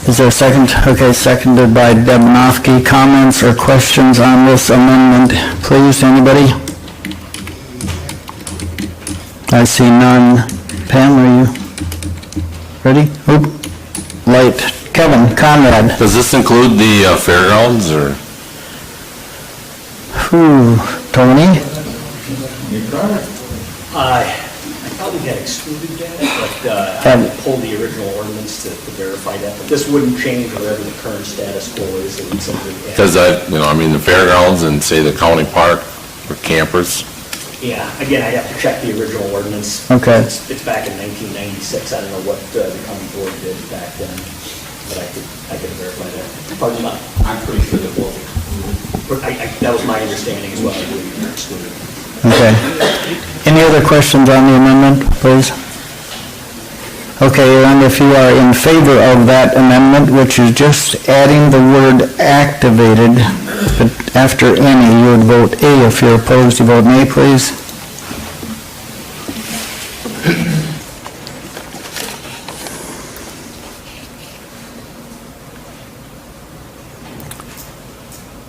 [SPEAKER 1] Is there a second? Okay, seconded by Deb Nofke. Comments or questions on this amendment, please, anybody? I see none. Pam, are you ready? Oop, light. Kevin, Conrad.
[SPEAKER 14] Does this include the fairgrounds, or?
[SPEAKER 1] Tony?
[SPEAKER 3] I thought we had excluded that, but I had to pull the original ordinance to verify that. But this wouldn't change whatever the current status quo is. It would simply add.
[SPEAKER 14] Because the fairgrounds and say the county park for campers?
[SPEAKER 3] Yeah, again, I'd have to check the original ordinance.
[SPEAKER 1] Okay.
[SPEAKER 3] It's back in 1996. I don't know what the county board did back then, but I could verify that. Pardon me? I'm pretty sure that will. That was my understanding as well. I believe you're excluded.
[SPEAKER 1] Okay. Any other questions on the amendment, please? Okay, and if you are in favor of that amendment, which is just adding the word activated, but after any, you would vote A. If you're opposed, you vote nay, please.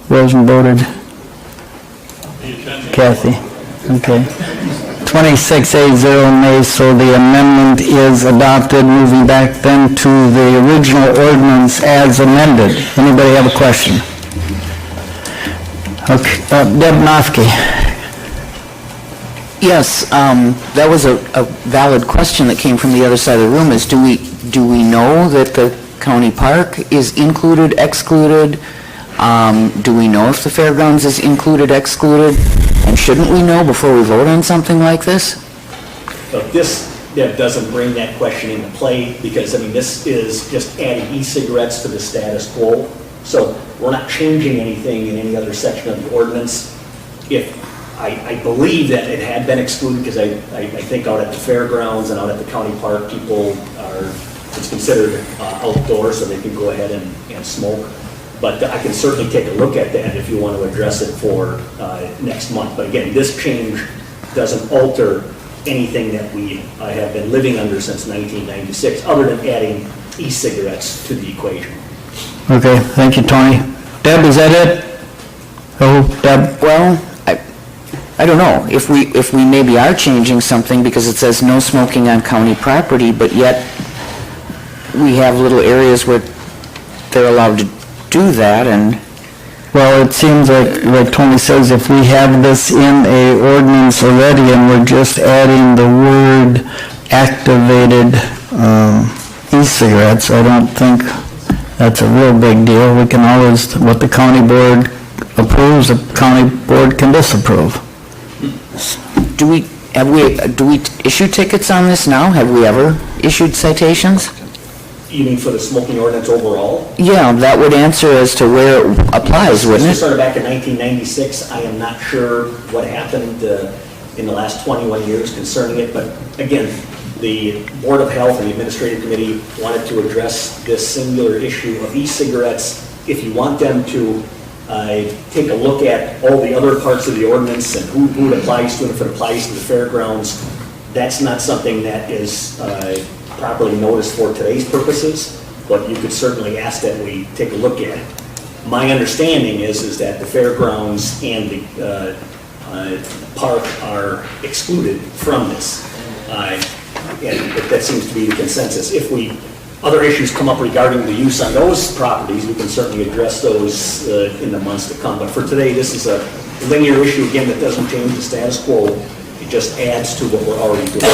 [SPEAKER 1] Rosen voted. Kathy. Okay. 26-8-0 nays, so the amendment is adopted. Moving back then to the original ordinance as amended. Anybody have a question? Okay, Deb Nofke.
[SPEAKER 8] Yes, that was a valid question that came from the other side of the room, is do we know that the county park is included, excluded? Do we know if the fairgrounds is included, excluded? And shouldn't we know before we vote on something like this?
[SPEAKER 3] But this doesn't bring that question into play because, this is just adding e-cigarettes to the status quo. So we're not changing anything in any other section of the ordinance. If I believe that it had been excluded because I think out at the fairgrounds and out at the county park, people it's considered outdoors, so they can go ahead and smoke. But I can certainly take a look at that if you want to address it for next month. But again, this change doesn't alter anything that we have been living under since 1996, other than adding e-cigarettes to the equation.
[SPEAKER 1] Okay, thank you, Tony. Deb, is that it? Oh, Deb?
[SPEAKER 8] Well, I don't know. If we maybe are changing something because it says no smoking on county property, but yet we have little areas where they're allowed to do that, and...
[SPEAKER 1] Well, it seems like Tony says, if we have this in a ordinance already and we're just adding the word activated e-cigarettes, I don't think that's a real big deal. We can always, what the county board approves, the county board can disapprove.
[SPEAKER 8] Do we issue tickets on this now? Have we ever issued citations?
[SPEAKER 3] You mean for the smoking ordinance overall?
[SPEAKER 8] Yeah, that would answer as to where it applies, wouldn't
[SPEAKER 3] This
[SPEAKER 8] it?
[SPEAKER 3] started back in 1996. I am not sure what happened in the last 21 years concerning it, but again, the Board of Health and the Administrative Committee wanted to address this singular issue of e-cigarettes. If you want them to take a look at all the other parts of the ordinance and who it applies to, and if it applies to the fairgrounds, that's not something that is properly noticed for today's purposes, but you could certainly ask that we take a look at it. My understanding is that the fairgrounds and the park are excluded from this. And that seems to be the consensus. If other issues come up regarding the use on those properties, we can certainly address those in the months to come. But for today, this is a linear issue, again, that doesn't change the status quo. It just adds to what we're already doing.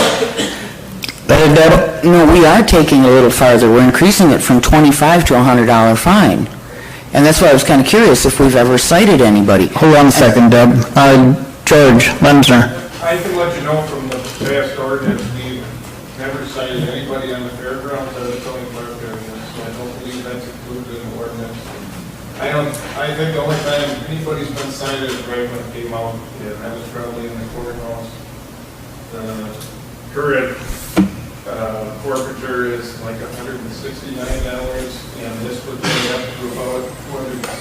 [SPEAKER 8] No, we are taking a little farther. We're increasing it from $25 to $100 fine. And that's why I was kind of curious if we've ever cited anybody.
[SPEAKER 1] Hold on a second, Deb. George Lenzner.
[SPEAKER 15] I can let you know from the past ordinance, we've never cited anybody on the fairgrounds as a towing park ordinance, so I don't believe that's included in the ordinance. I think the only time anybody's been cited is right when it came out, and that was probably in the courthouse. The current forfeiture is like $169, and this would be up to about $260.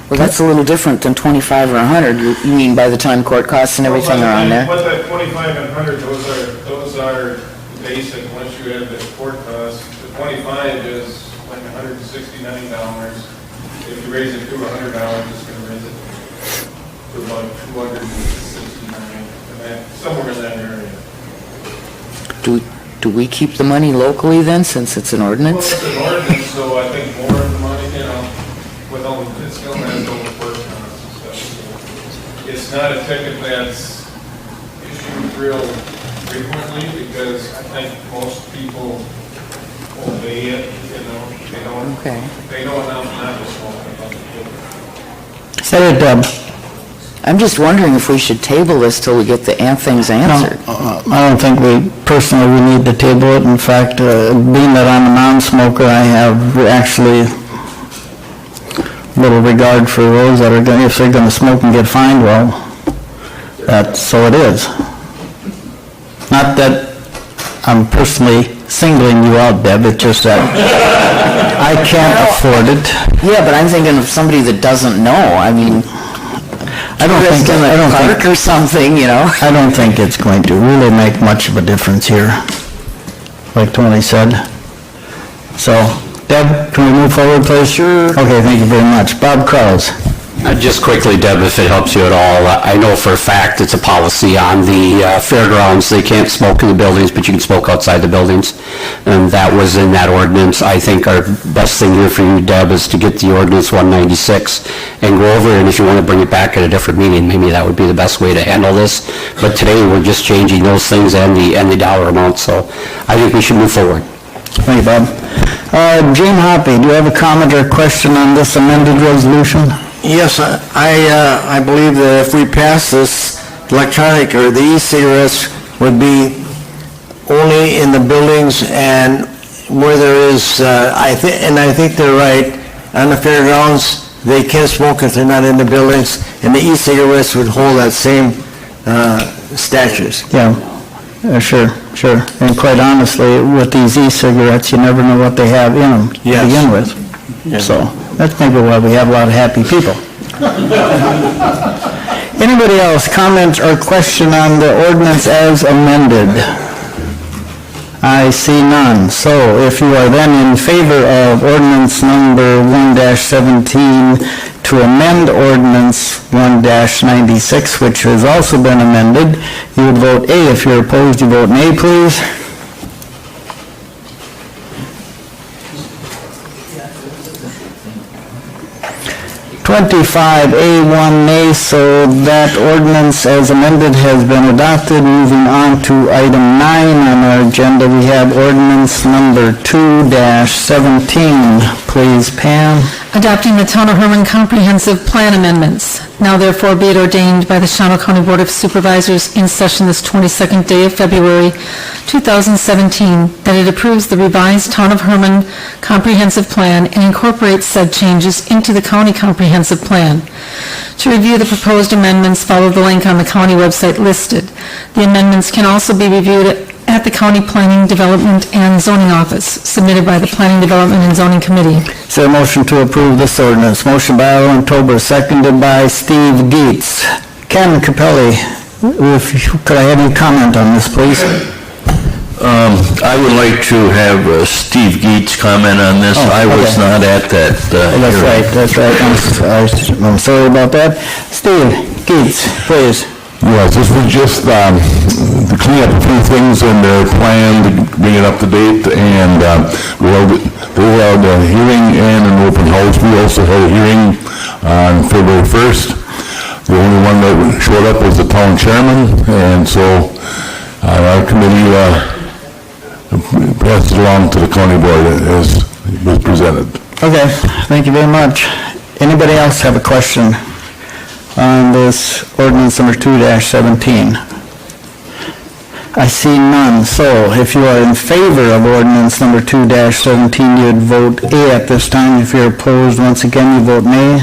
[SPEAKER 8] Well, that's a little different than 25 or 100. You mean by the time court costs and everything are on there?
[SPEAKER 15] But that 25 and 100, those are basic, once you add the court costs. The 25 is like $169. If you raise it to $100, it's going to raise it to about $269, and that, somewhere in that area.
[SPEAKER 8] Do we keep the money locally then, since it's an
[SPEAKER 15] Well,
[SPEAKER 8] ordinance?
[SPEAKER 15] it's an ordinance, so I think more of the money, with all, it still has all the court costs and stuff. So it's not a ticket that's issued real frequently, because I think most people obey it,
[SPEAKER 8] Okay.
[SPEAKER 15] they know enough not to smoke about the ticket.
[SPEAKER 1] Say it, Deb.
[SPEAKER 8] I'm just wondering if we should table this till we get the things answered.
[SPEAKER 1] I don't think we need to table it. In fact, being that I'm a non-smoker, I have actually little regard for those that are going, if they're going to smoke and get fined, well, that's, so it is. Not that I'm personally singling you out, Deb, it's just that I can't afford it.
[SPEAKER 8] Yeah, but I'm thinking of somebody that doesn't know. I mean,
[SPEAKER 1] I don't think
[SPEAKER 8] park or something,
[SPEAKER 1] I don't think it's going to really make much of a difference here, like Tony said. So, Deb, can we move forward, please? Sure. Okay, thank you very much. Bob Kraus.
[SPEAKER 9] Just quickly, Deb, if it helps you at all, I know for a fact it's a policy on the fairgrounds. They can't smoke in the buildings, but you can smoke outside the buildings. And that was in that ordinance. I think our best thing here for you, Deb, is to get the ordinance 196 and go over it. And if you want to bring it back at a different meeting, maybe that would be the best way to handle this. But today, we're just changing those things and the dollar amount, so I think we should move forward.
[SPEAKER 1] Thank you, Bob. Gene Hoppy, do you have a comment or question on this amended resolution?
[SPEAKER 16] Yes, I believe that if we pass this, electronic or the e-cigarettes would be only in the buildings and where there is, I think they're right, on the fairgrounds, they can smoke if they're not in the buildings, and the e-cigarettes would hold that same statutes.
[SPEAKER 1] Yeah, sure. And quite honestly, with these e-cigarettes, you never know what they have in them to begin with.
[SPEAKER 16] Yes.
[SPEAKER 1] So that's maybe why we have a lot of happy people. Anybody else, comment or question on the ordinance as amended? I see none. So if you are then in favor of ordinance number 1-17 to amend ordinance 1-96, which has also been amended, you would vote A. If you're opposed, you vote nay, please. 25A1 nay, so that ordinance as amended has been adopted. Moving on to item 9 on our agenda, we have ordinance number 2-17. Please, Pam.
[SPEAKER 2] Adopting the Town of Herman Comprehensive Plan Amendments. Now therefore be it ordained by the Shawano County Board of Supervisors in session this 22nd day of February 2017 that it approves the revised Town of Herman Comprehensive Plan and incorporates said changes into the County Comprehensive Plan. To review the proposed amendments, follow the link on the county website listed. The amendments can also be reviewed at the County Planning, Development, and Zoning Office, submitted by the Planning, Development, and Zoning Committee.
[SPEAKER 1] Is there a motion to approve this ordinance? Motion by Alderman Tober, seconded by Steve Dietz. Ken Capelli, could I have any comment on this, please?
[SPEAKER 17] I would like to have Steve Dietz comment on this. I was not at that hearing.
[SPEAKER 1] That's right. I'm sorry about that. Steve Dietz, please.
[SPEAKER 11] Yes, this was just to clean up a few things in their plan, to bring it up to date, and they held a hearing and an open house. We also had a hearing on February 1st. The only one that showed up was the town chairman, and so our committee passed it along to the county board as was presented.
[SPEAKER 1] Okay, thank you very much. Anybody else have a question? on this ordinance number 2-17? I see none, so if you are in favor of ordinance number 2-17, you'd vote A at this time. If you're opposed, once again, you vote nay.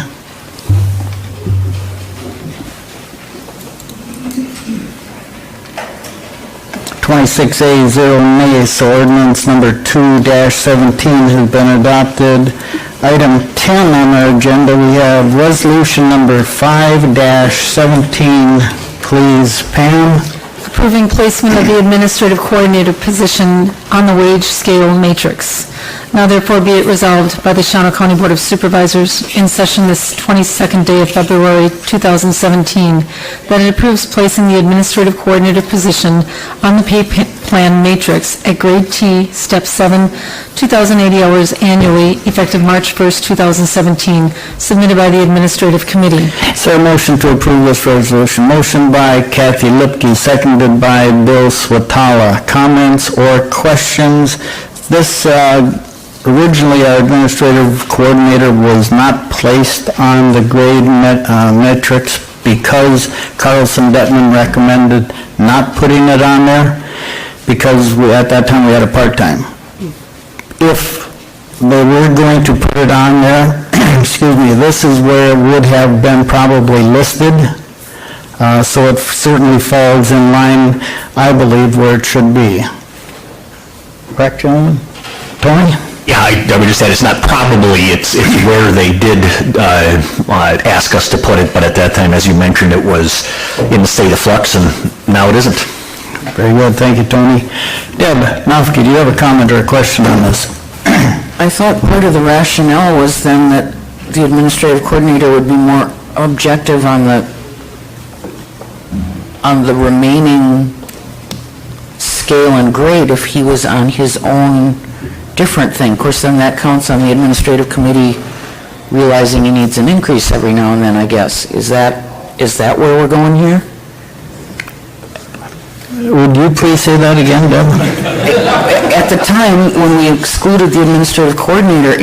[SPEAKER 1] (26A, 0 nays), so ordinance number 2-17 has been adopted. Item 10 on our agenda, we have resolution number 5-17. Please, Pam.
[SPEAKER 2] Approving placement of the administrative coordinator position on the wage scale matrix. Now therefore be it resolved by the Shawano County Board of Supervisors in session this 22nd day of February 2017 that it approves placing the administrative coordinator position on the pay plan matrix at grade T, step 7, 2,080 hours annually, effective March 1st, 2017, submitted by the administrative committee.
[SPEAKER 1] Is there a motion to approve this resolution? Motion by Kathy Lipke, seconded by Bill Swatala. Comments or questions? This, originally, our administrative coordinator was not placed on the grade metrics because Carlson Detman recommended not putting it on there, because at that time we had a part-time. If they were going to put it on there, excuse me, this is where it would have been probably listed. So it certainly falls in line, I believe, where it should be. Correct, gentlemen? Tony?
[SPEAKER 18] Yeah, I would just add, it's not probably, it's where they did ask us to put it, but at that time, as you mentioned, it was in the state of flux, and now it isn't.
[SPEAKER 1] Very good, thank you, Tony. Deb Nofke, do you have a comment or a question on this?
[SPEAKER 6] I thought part of the rationale was then that the administrative coordinator would be more objective on the remaining scale and grade if he was on his own different thing. Of course, then that counts on the administrative committee realizing he needs an increase every now and then, I guess. Is that where we're going here?
[SPEAKER 1] Would you please say that again, Deb?
[SPEAKER 6] At the time, when we excluded the administrative coordinator,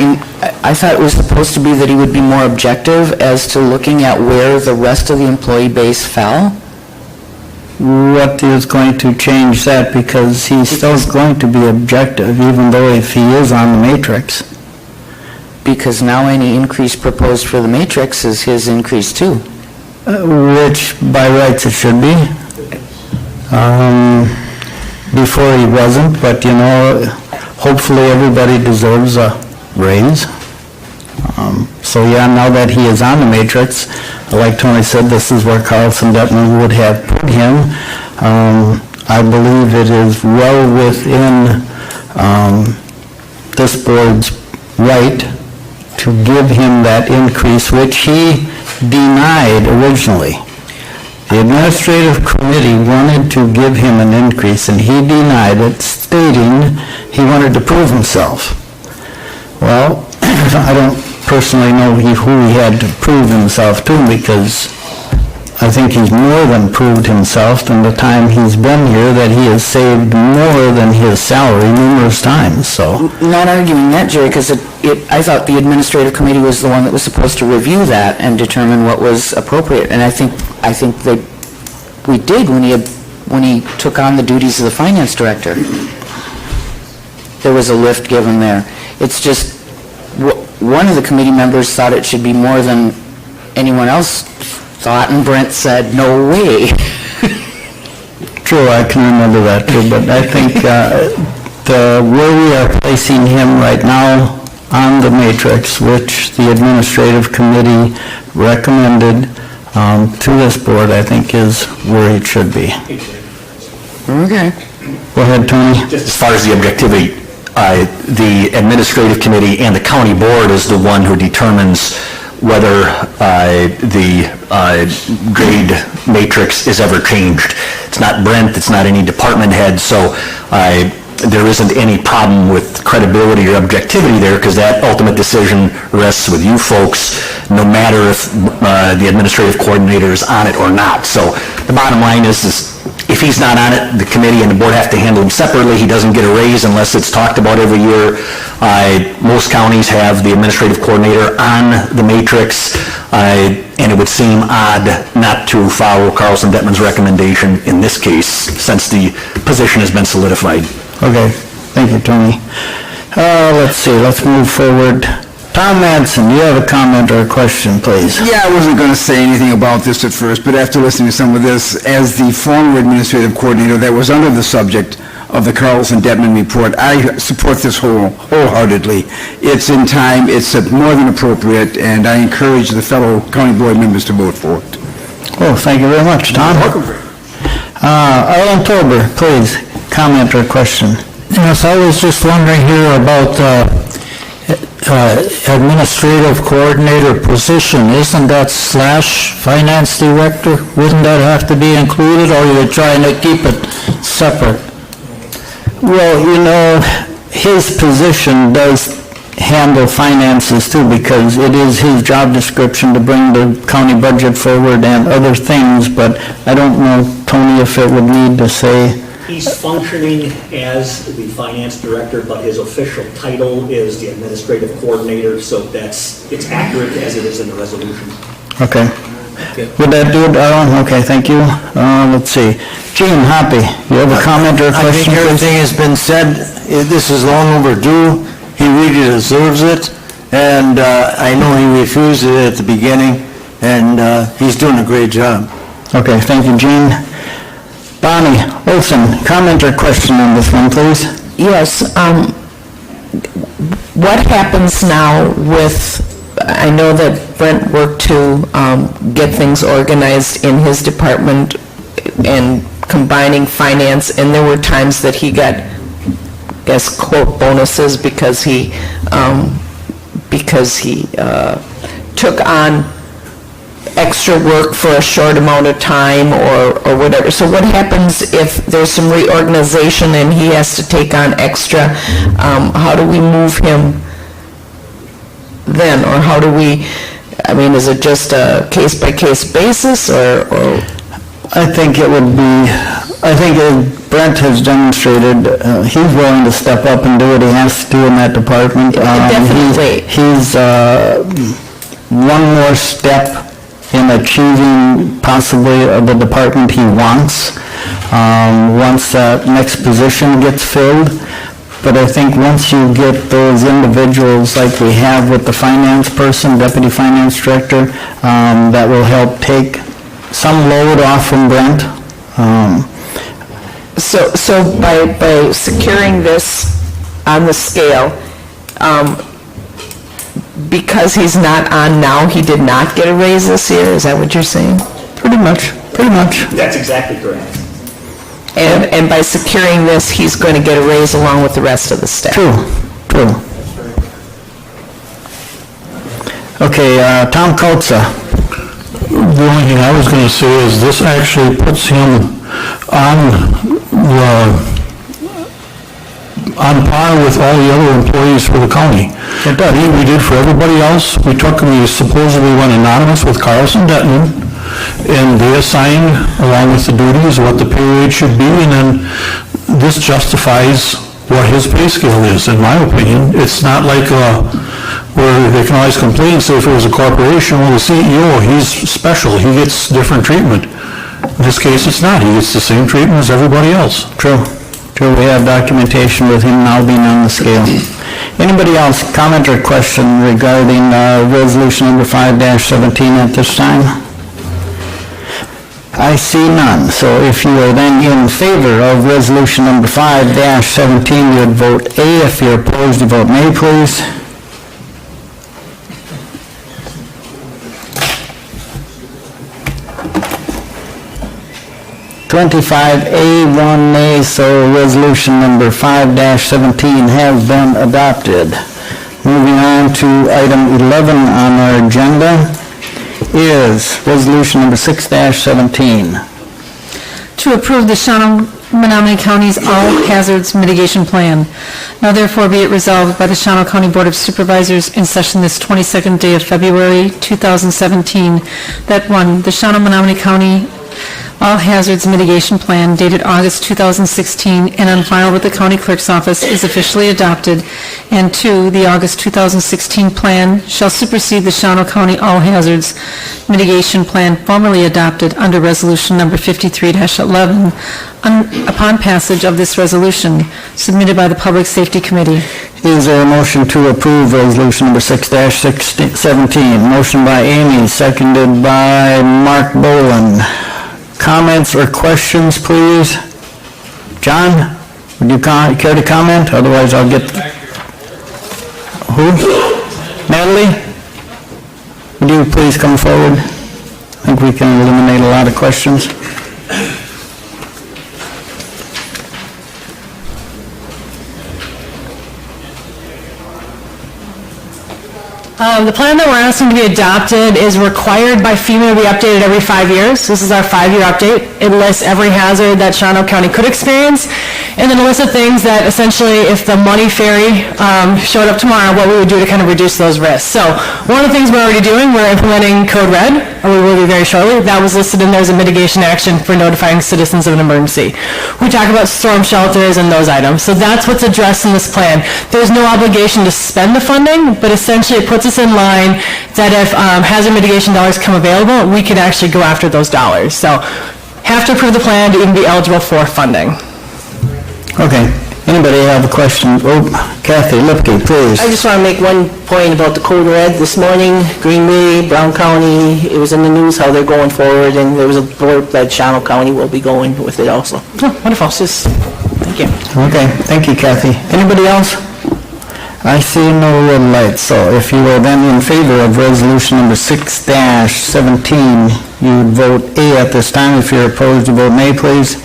[SPEAKER 6] I thought it was supposed to be that he would be more objective as to looking at where the rest of the employee base fell.
[SPEAKER 1] What is going to change that? Because he's still going to be objective, even though if he is on the matrix.
[SPEAKER 6] Because now any increase proposed for the matrix is his increase too.
[SPEAKER 1] Which by rights it should be. Before he wasn't, but you know, hopefully everybody deserves a raise. So yeah, now that he is on the matrix, like Tony said, this is where Carlson Detman would have put him. I believe it is well within this board's right to give him that increase, which he denied originally. The administrative committee wanted to give him an increase, and he denied it, stating he wanted to prove himself. Well, I don't personally know who he had to prove himself to, because I think he's more than proved himself in the time he's been here, that he has saved more than his salary numerous times, so.
[SPEAKER 6] Not arguing that, Jerry, because I thought the administrative committee was the one that was supposed to review that and determine what was appropriate, and I think that we did when he took on the duties of the finance director. There was a lift given there. It's just, one of the committee members thought it should be more than anyone else thought, and Brent said, no way.
[SPEAKER 1] True, I can remember that too, but I think where we are placing him right now on the matrix, which the administrative committee recommended to this board, I think is where it should be.
[SPEAKER 6] Okay.
[SPEAKER 1] Go ahead, Tony.
[SPEAKER 18] As far as the objectivity, the administrative committee and the county board is the one who determines whether the grade matrix is ever changed. It's not Brent, it's not any department head, so there isn't any problem with credibility or objectivity there, because that ultimate decision rests with you folks, no matter if the administrative coordinator is on it or not. So the bottom line is if he's not on it, the committee and the board have to handle him separately. He doesn't get a raise unless it's talked about every year. Most counties have the administrative coordinator on the matrix, and it would seem odd not to follow Carlson Detman's recommendation in this case, since the position has been solidified.
[SPEAKER 1] Okay, thank you, Tony. Let's see, let's move forward. Tom Madsen, do you have a comment or a question, please?
[SPEAKER 7] Yeah, I wasn't going to say anything about this at first, but after listening to some of this, as the former administrative coordinator that was under the subject of the Carlson Detman report, I support this wholeheartedly. It's in time, it's more than appropriate, and I encourage the fellow county board members to vote for it.
[SPEAKER 1] Oh, thank you very much, Tom. Arlen Tober, please, comment or question.
[SPEAKER 5] Yes, I was just wondering here about administrative coordinator position. Isn't that / finance director? Wouldn't that have to be included, or are you trying to keep it separate?
[SPEAKER 1] Well, you know, his position does handle finances too, because it is his job description to bring the county budget forward and other things, but I don't know, Tony, if it would need to say...
[SPEAKER 3] He's functioning as the finance director, but his official title is the administrative coordinator, so it's accurate as it is in the resolution.
[SPEAKER 1] Okay. Would that do it, Arlen? Okay, thank you. Let's see. Gene Hoppy, you have a comment or a
[SPEAKER 16] I
[SPEAKER 1] question?
[SPEAKER 16] think everything has been said. This is long overdue. He really deserves it, and I know he refused it at the beginning, and he's doing a great job.
[SPEAKER 1] Okay, thank you, Gene. Bonnie Olson, comment or question on this one, please?
[SPEAKER 6] Yes, what happens now with, I know that Brent worked to get things organized in his department and combining finance, and there were times that he got, I guess, quote, bonuses because he took on extra work for a short amount of time or whatever. So what happens if there's some reorganization and he has to take on extra? How do we move him then? Or how do we, I mean, is it just a case-by-case basis or?
[SPEAKER 1] I think it would be, Brent has demonstrated, he's willing to step up and do what he has to do in that department.
[SPEAKER 6] Definitely.
[SPEAKER 1] He's one more step in achieving possibly the department he wants, once that next position gets filled. But I think once you get those individuals like we have with the finance person, deputy finance director, that will help take some load off from Brent.
[SPEAKER 6] So by securing this on the scale, because he's not on now, he did not get a raise this year? Is that what you're saying?
[SPEAKER 1] Pretty much.
[SPEAKER 3] That's exactly correct.
[SPEAKER 6] And by securing this, he's going to get a raise along with the rest of the staff?
[SPEAKER 1] True. Okay, Tom Kotza.
[SPEAKER 13] The only thing I was going to say is this actually puts him on par with all the other employees for the county.
[SPEAKER 1] It does.
[SPEAKER 13] We did for everybody else. We supposedly went anonymous with Carlson Detman, and they assigned, along with the duties, what the pay rate should be, and then this justifies what his pay scale is, in my opinion. It's not like where they can always complain, say if it was a corporation, well, the CEO, he's special, he gets different treatment. In this case, it's not. He gets the same treatment as everybody else.
[SPEAKER 1] True. We have documentation with him now being on the scale. Anybody else comment or question regarding resolution number 5-17 at this time? I see none. So if you are then in favor of resolution number 5-17, you would vote A. If you're opposed, you vote nay, please. (25A), 1 nay, so resolution number 5-17 has been adopted. Moving on to item 11 on our agenda is resolution number 6-17.
[SPEAKER 2] To approve the Shawano-Menominee County's All Hazards Mitigation Plan. Now therefore be it resolved by the Shawano County Board of Supervisors in session this 22nd day of February 2017 that 1, the Shawano-Menominee County All Hazards Mitigation Plan dated August 2016 and on file with the County Clerk's Office is officially adopted, and 2, the August 2016 plan shall supersede the Shawano County All Hazards Mitigation Plan formerly adopted under Resolution Number 53-11 upon passage of this resolution, submitted by the Public Safety Committee.
[SPEAKER 1] Is there a motion to approve resolution number 6-17? Motion by Amy, seconded by Mark Boland. Comments or questions, please? John, would you care to comment? Otherwise, I'll get... Who? Natalie? Would you please come forward? I think we can eliminate a lot of questions.
[SPEAKER 19] The plan that we're asking to be adopted is required by FEMA to be updated every 5 years. This is our 5-year update. It lists every hazard that Shawano County could experience, and then a list of things that essentially, if the money ferry showed up tomorrow, what we would do to kind of reduce those risks. So one of the things we're already doing, we're implementing Code Red, or we will be very shortly. That was listed in there as a mitigation action for notifying citizens of an emergency. We talk about storm shelters and those items. So that's what's addressed in this plan. There's no obligation to spend the funding, but essentially it puts us in line that if hazard mitigation dollars come available, we can actually go after those dollars. So have to approve the plan to even be eligible for funding.
[SPEAKER 1] Okay. Anybody have a question? Oh, Kathy Lipke, please.
[SPEAKER 6] I just want to make one point about the Code Red. This morning, Greenway, Brown County, it was in the news how they're going forward, and there was a blurb that Shawano County will be going with it also.
[SPEAKER 19] Oh, wonderful. Thank you.
[SPEAKER 1] Okay, thank you, Kathy. Anybody else? I see no red lights, so if you are then in favor of resolution number 6-17, you would vote A at this time. If you're opposed, you vote nay, please.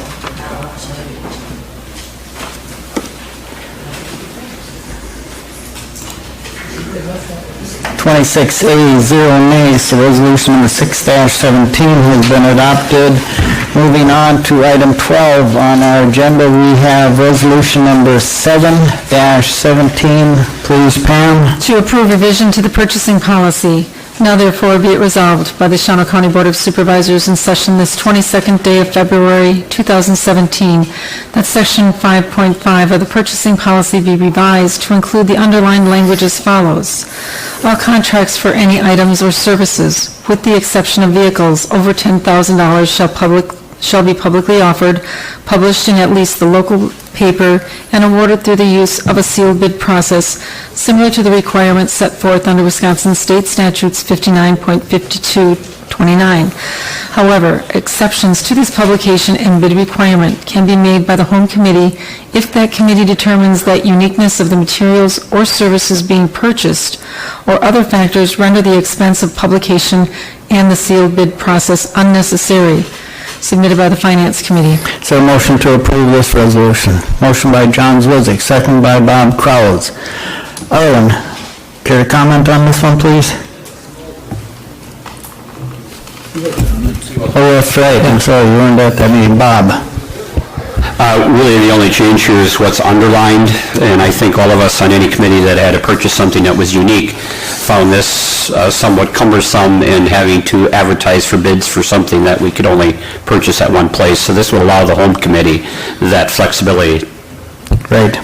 [SPEAKER 1] (26A, 0 nays), so resolution number 6-17 has been adopted. Moving on to item 12 on our agenda, we have resolution number 7-17. Please, Pam.
[SPEAKER 2] To approve revision to the purchasing policy. Now therefore be it resolved by the Shawano County Board of Supervisors in session this 22nd day of February 2017 that section 5.5 of the purchasing policy be revised to include the underlined language as follows. All contracts for any items or services, with the exception of vehicles over $10,000, shall be publicly offered, published in at least the local paper, and awarded through the use of a sealed bid process, similar to the requirements set forth under Wisconsin State Statutes 59.5229. However, exceptions to this publication and bid requirement can be made by the Home Committee if that committee determines that uniqueness of the materials or services being purchased or other factors render the expense of publication and the sealed bid process unnecessary. Submitted by the Finance Committee.
[SPEAKER 1] Is there a motion to approve this resolution? Motion by John Zwizik, second by Bob Crowds. Arlen, care to comment on this one, please? Oh, that's right, I'm sorry, you weren't at that meeting. Bob?
[SPEAKER 9] Really, the only change here is what's underlined, and I think all of us on any committee that had to purchase something that was unique found this somewhat cumbersome in having to advertise for bids for something that we could only purchase at one place. So this will allow the Home Committee that flexibility.
[SPEAKER 1] Great.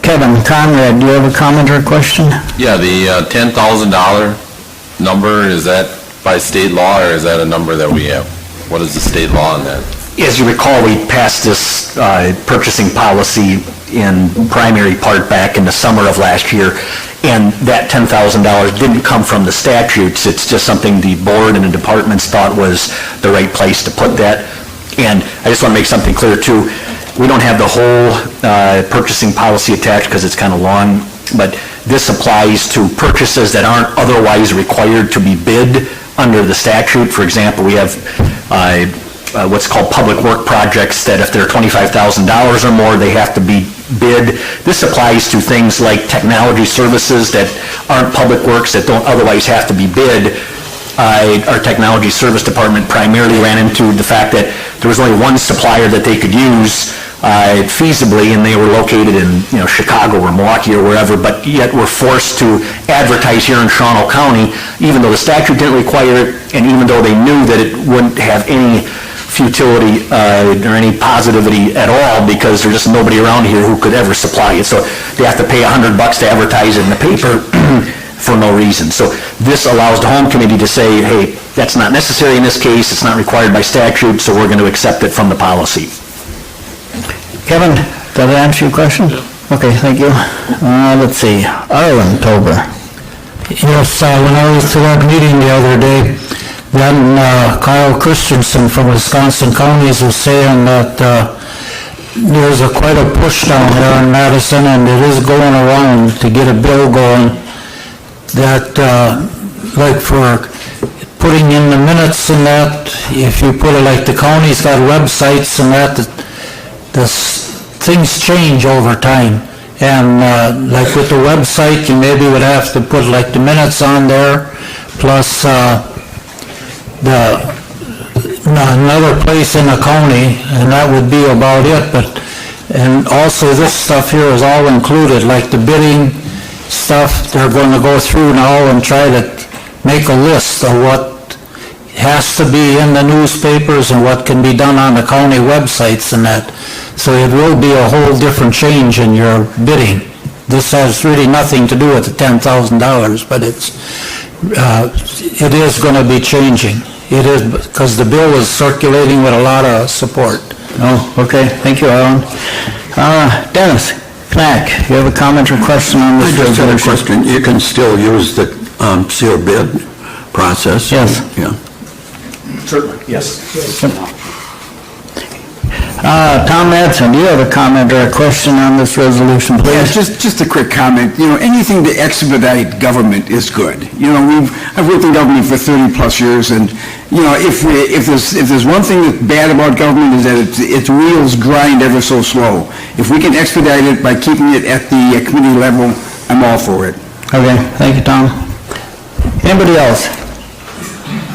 [SPEAKER 1] Kevin Conrad, do you have a comment or a question?
[SPEAKER 14] Yeah, the $10,000 number, is that by state law, or is that a number that we have? What is the state law on that?
[SPEAKER 18] As you recall, we passed this purchasing policy in primary part back in the summer of last year, and that $10,000 didn't come from the statutes. It's just something the board and the departments thought was the right place to put that. And I just want to make something clear, too. We don't have the whole purchasing policy attached because it's kind of long, but this applies to purchases that aren't otherwise required to be bid under the statute. For example, we have what's called public work projects that if they're $25,000 or more, they have to be bid. This applies to things like technology services that aren't public works, that don't otherwise have to be bid. Our technology service department primarily ran into the fact that there was only one supplier that they could use feasibly, and they were located in, Chicago or Milwaukee or wherever, but yet were forced to advertise here in Shawano County, even though the statute didn't require it, and even though they knew that it wouldn't have any futility or any positivity at all, because there's just nobody around here who could ever supply it. So they have to pay $100 to advertise it in the paper for no reason. So this allows the home committee to say, hey, that's not necessary in this case, it's not required by statute, so we're going to accept it from the policy.
[SPEAKER 1] Kevin, did that answer your question? Okay, thank you. Let's see, Arlen Tober.
[SPEAKER 5] Yes, when I was to that meeting the other day, then Kyle Christensen from Wisconsin Counties was saying that there's quite a push down there in Madison, and it is going around to get a bill going that, like for putting in the minutes and that, if you put it like the county's got websites and that, things change over time. And like with the website, you maybe would have to put like the minutes on there, plus another place in the county, and that would be about it. And also this stuff here is all included, like the bidding stuff, they're going to go through now and try to make a list of what has to be in the newspapers and what can be done on the county websites and that. So it will be a whole different change in your bidding. This has really nothing to do with the $10,000, but it is going to be changing. It is, because the bill is circulating with a lot of support.
[SPEAKER 1] Oh, okay, thank you, Alan. Dennis Knack, you have a comment or question on this
[SPEAKER 11] I just had a
[SPEAKER 1] resolution?
[SPEAKER 11] question. You can still use the sealed bid process?
[SPEAKER 1] Yes.
[SPEAKER 11] Yeah.
[SPEAKER 3] Certainly, yes.
[SPEAKER 1] Tom Madsen, do you have a comment or a question on this resolution,
[SPEAKER 7] Yeah,
[SPEAKER 1] please?
[SPEAKER 7] just a quick comment. Anything to expedite government is good. I've worked in government for 30-plus years, and, if there's one thing that's bad about government is that its wheels grind ever so slow. If we can expedite it by keeping it at the committee level, I'm all for it.
[SPEAKER 1] Okay, thank you, Tom. Anybody else?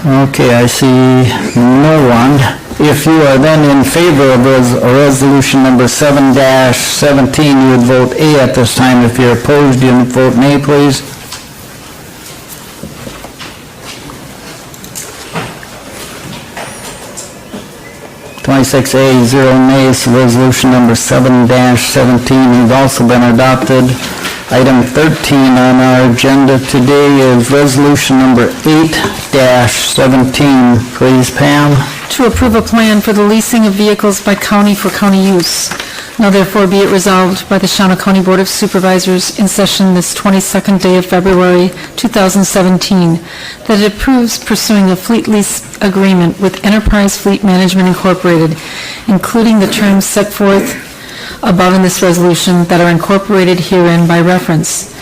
[SPEAKER 1] Okay, I see no one. If you are then in favor of resolution number 7-17, you would vote A at this time. If you're opposed, you would vote nay, please. (26A, 0 nays). Resolution number 7-17 has also been adopted. Item 13 on our agenda today is resolution number 8-17. Please, Pam.
[SPEAKER 2] To approve a plan for the leasing of vehicles by county for county use. Now therefore be it resolved by the Shawano County Board of Supervisors in session this 22nd day of February 2017 that it approves pursuing a fleet lease agreement with Enterprise Fleet Management Incorporated, including the terms set forth above in this resolution that are incorporated herein by reference.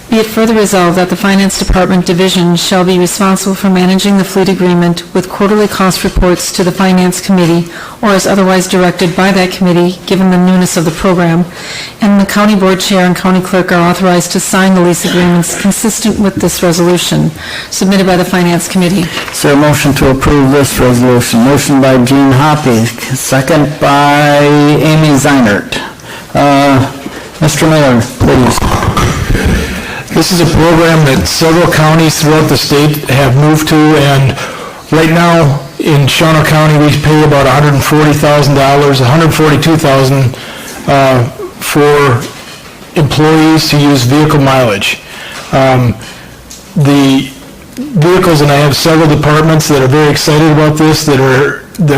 [SPEAKER 2] Be it further resolved that the Finance Department Division shall be responsible for managing the fleet agreement with quarterly cost reports to the Finance Committee or as otherwise directed by that committee, given the newness of the program, and the County Board Chair and County Clerk are authorized to sign the lease agreements consistent with this resolution, submitted by the Finance Committee.
[SPEAKER 1] Is there a motion to approve this resolution? Motion by Gene Hoppy, second by Amy Zeinert. Mr. Miller, please.
[SPEAKER 4] This is a program that several counties throughout the state have moved to, and right now in Shawano County, we pay about $140,000, $142,000 for employees to use vehicle mileage. The vehicles, and I have several departments that are very excited about this, that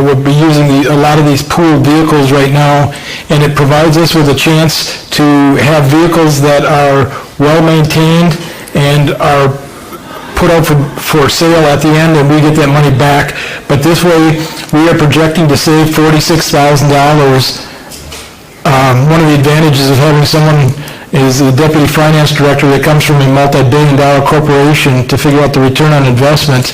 [SPEAKER 4] will be using a lot of these pooled vehicles right now, and it provides us with a chance to have vehicles that are well-maintained and are put up for sale at the end, and we get that money back. But this way, we are projecting to save $46,000. One of the advantages of having someone is the deputy finance director that comes from a multi-billion-dollar corporation to figure out the return on investment,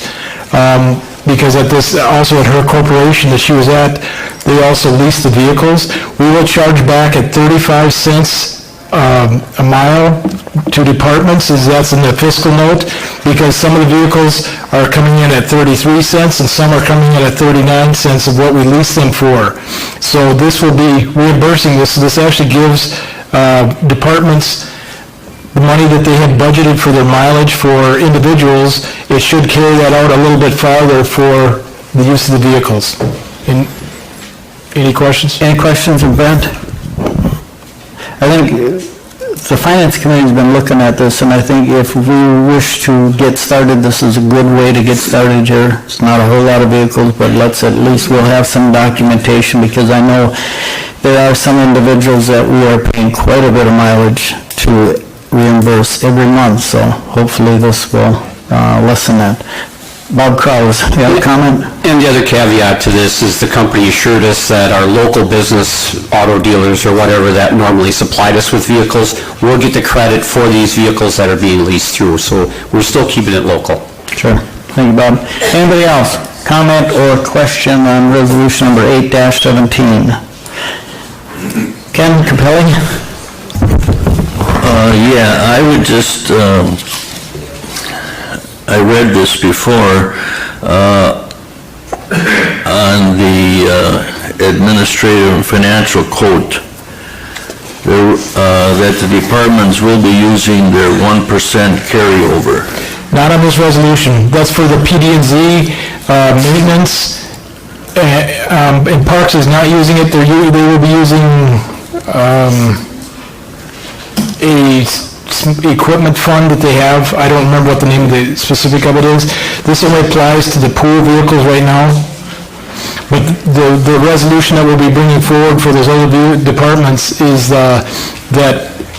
[SPEAKER 4] because also at her corporation that she was at, they also lease the vehicles. We will charge back at 35 cents a mile to departments, as that's in the fiscal note, because some of the vehicles are coming in at 33 cents and some are coming in at 39 cents of what we lease them for. So this will be reimbursing this. This actually gives departments the money that they had budgeted for their mileage for individuals. It should carry that out a little bit farther for the use of the vehicles. Any questions?
[SPEAKER 1] Any questions of Brent? I think the Finance Committee's been looking at this, and I think if we wish to get started, this is a good way to get started here. It's not a whole lot of vehicles, but at least we'll have some documentation, because I know there are some individuals that we are paying quite a bit of mileage to reimburse every month, so hopefully this will lessen that. Bob Kraus, you have a comment?
[SPEAKER 9] And the other caveat to this is the company assured us that our local business auto dealers or whatever that normally supplied us with vehicles will get the credit for these vehicles that are being leased through, so we're still keeping it local.
[SPEAKER 1] Sure. Thank you, Bob. Anybody else? Comment or question on resolution number 8-17? Ken Capelli?
[SPEAKER 17] Yeah, I would just, I read this before, on the administrative and financial code, that the departments will be using their 1% carryover.
[SPEAKER 4] Not on this resolution. That's for the PD&Z maintenance. And Parks is not using it. They will be using a equipment fund that they have. I don't remember what the name of the specific of it is. This only applies to the pool vehicles right now. But the resolution that we'll be bringing forward for those other departments is that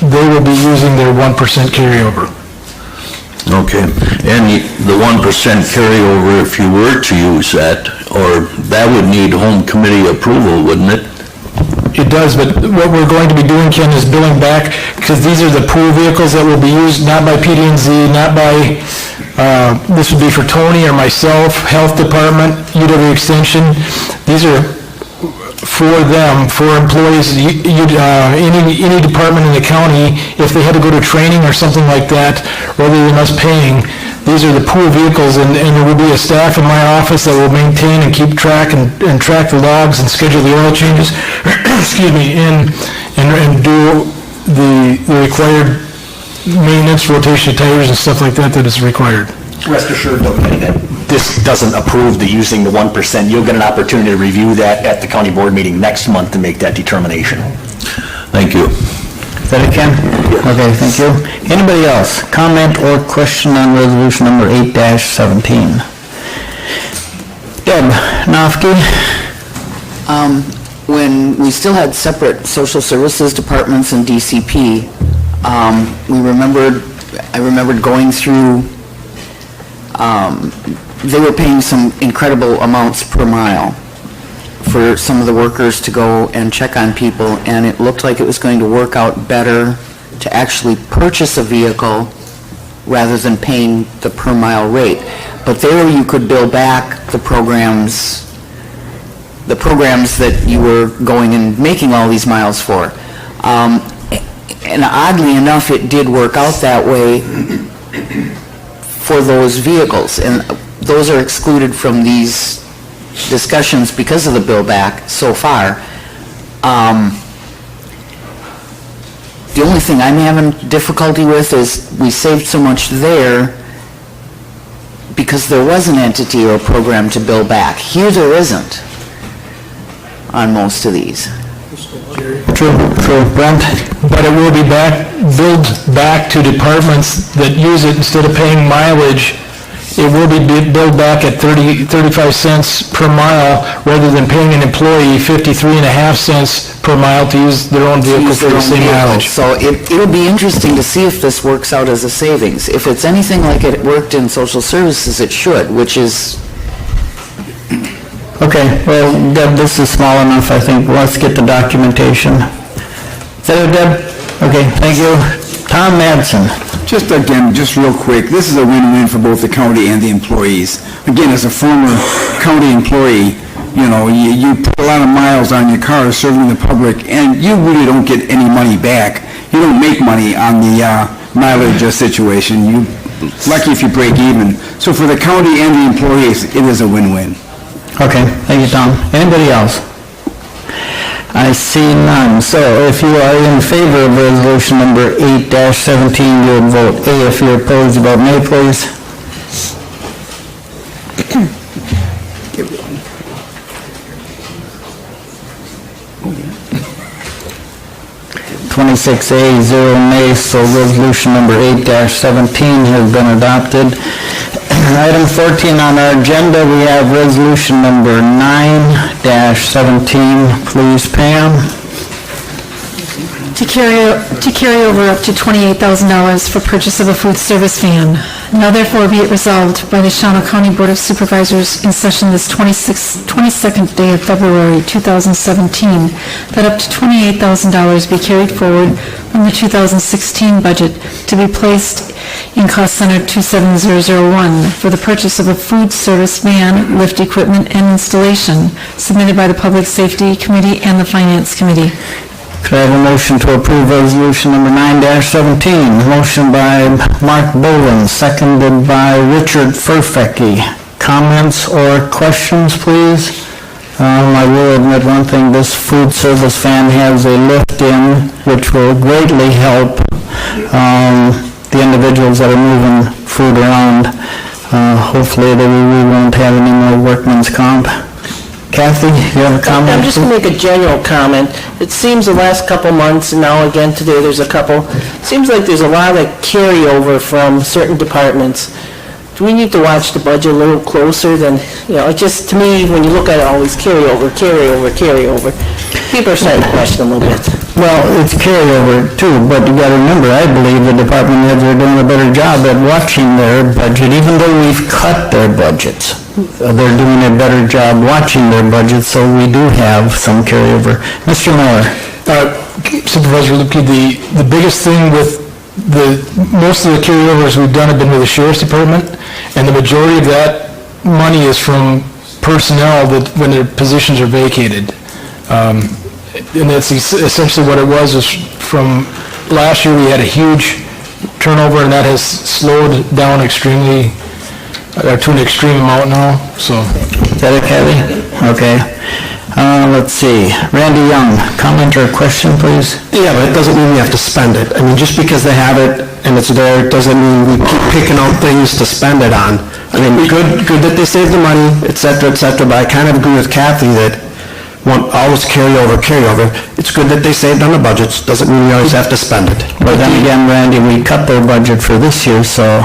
[SPEAKER 4] they will be using their 1% carryover.
[SPEAKER 17] Okay, and the 1% carryover, if you were to use that, or that would need home committee approval, wouldn't it?
[SPEAKER 4] It does, but what we're going to be doing, Ken, is billing back, because these are the pool vehicles that will be used, not by PD&Z, not by, this would be for Tony or myself, Health Department, UW Extension. These are for them, for employees, any department in the county, if they had to go to training or something like that, rather than us paying, these are the pool vehicles, and there will be a staff in my office that will maintain and keep track and track the logs and schedule the oil changes, excuse me, and do the required maintenance, rotation of tires and stuff like that is required.
[SPEAKER 18] Rest assured, though, that this doesn't approve the using the 1%. You'll get an opportunity to review that at the county board meeting next month to make that determination.
[SPEAKER 17] Thank you.
[SPEAKER 1] Is that it, Ken? Okay, thank you. Anybody else? Comment or question on resolution number 8-17? Deb Nofke?
[SPEAKER 8] When we still had separate social services departments and DCP, I remembered going through, they were paying some incredible amounts per mile for some of the workers to go and check on people, and it looked like it was going to work out better to actually purchase a vehicle rather than paying the per mile rate. But there you could bill back the programs that you were going and making all these miles for. And oddly enough, it did work out that way for those vehicles, and those are excluded from these discussions because of the bill back so far. The only thing I'm having difficulty with is we saved so much there because there was an entity or a program to bill back. Here there isn't on most of these.
[SPEAKER 4] True, Brent. But it will be billed back to departments that use it instead of paying mileage. It will be billed back at 35 cents per mile rather than paying an employee 53.5 cents per mile to use their own vehicle for the same mileage.
[SPEAKER 8] So it'll be interesting to see if this works out as a savings. If it's anything like it worked in social services, it should, which is...
[SPEAKER 1] Okay, well, Deb, this is small enough, I think. Let's get the documentation. Is that it, Deb? Okay, thank you. Tom Madsen.
[SPEAKER 7] Just real quick, this is a win-win for both the county and the employees. Again, as a former county employee, you put a lot of miles on your car serving the public, and you really don't get any money back. you don't make money on the mileage situation. You lucky if you break even. So for the county and the employees, it is a win-win.
[SPEAKER 1] Okay, thank you, Tom. Anybody else? I see none. So if you are in favor of resolution number 8-17, you would vote A. If you're opposed, vote nay, please. 26A, 0 nays, so resolution number 8-17 has been adopted. Item 14 on our agenda, we have resolution number 9-17. Please, Pam.
[SPEAKER 2] To carry over up to $28,000 for purchase of a food service van. Now therefore be it resolved by the Shawano County Board of Supervisors in session this 22nd day of February 2017, that up to $28,000 be carried forward from the 2016 budget to be placed in Cost Center 27001 for the purchase of a food service van, lift equipment, and installation, submitted by the Public Safety Committee and the Finance Committee.
[SPEAKER 1] Could I have a motion to approve resolution number 9-17? Motion by Mark Boland, seconded by Richard Furfecke. Comments or questions, please? I will admit one thing, this food service van has a lift-in, which will greatly help the individuals that are moving food around. Hopefully, we won't have any more workman's comp. Kathy, you have a comment?
[SPEAKER 6] I'm just going to make a general comment. It seems the last couple months, and now again today, there's a couple, seems like there's a lot of carryover from certain departments. Do we need to watch the budget a little closer than, it just, to me, when you look at it, always carryover, people are starting to question a little bit.
[SPEAKER 1] Well, it's carryover too, but you gotta remember, I believe the department heads are doing a better job at watching their budget, even though we've cut their budgets. They're doing a better job watching their budgets, so we do have some carryover. Mr. Miller?
[SPEAKER 4] Supervisor Lupke, the biggest thing with most of the carryovers we've done have been with the Sheriff's Department, and the majority of that money is from personnel that, when their positions are vacated. And that's essentially what it was from last year. We had a huge turnover, and that has slowed down extremely, to an extreme amount now, so.
[SPEAKER 1] Is that it, Kathy? Okay. Let's see. Randy Young, comment or question, please?
[SPEAKER 16] Yeah, but it doesn't mean we have to spend it. I mean, just because they have it and it's there, doesn't mean we keep picking out things to spend it on. I mean, good that they save the money, et cetera, but I kind of agree with Kathy that always carryover. It's good that they saved on the budgets, doesn't mean we always have to spend it.
[SPEAKER 1] But then again, Randy, we cut their budget for this year, so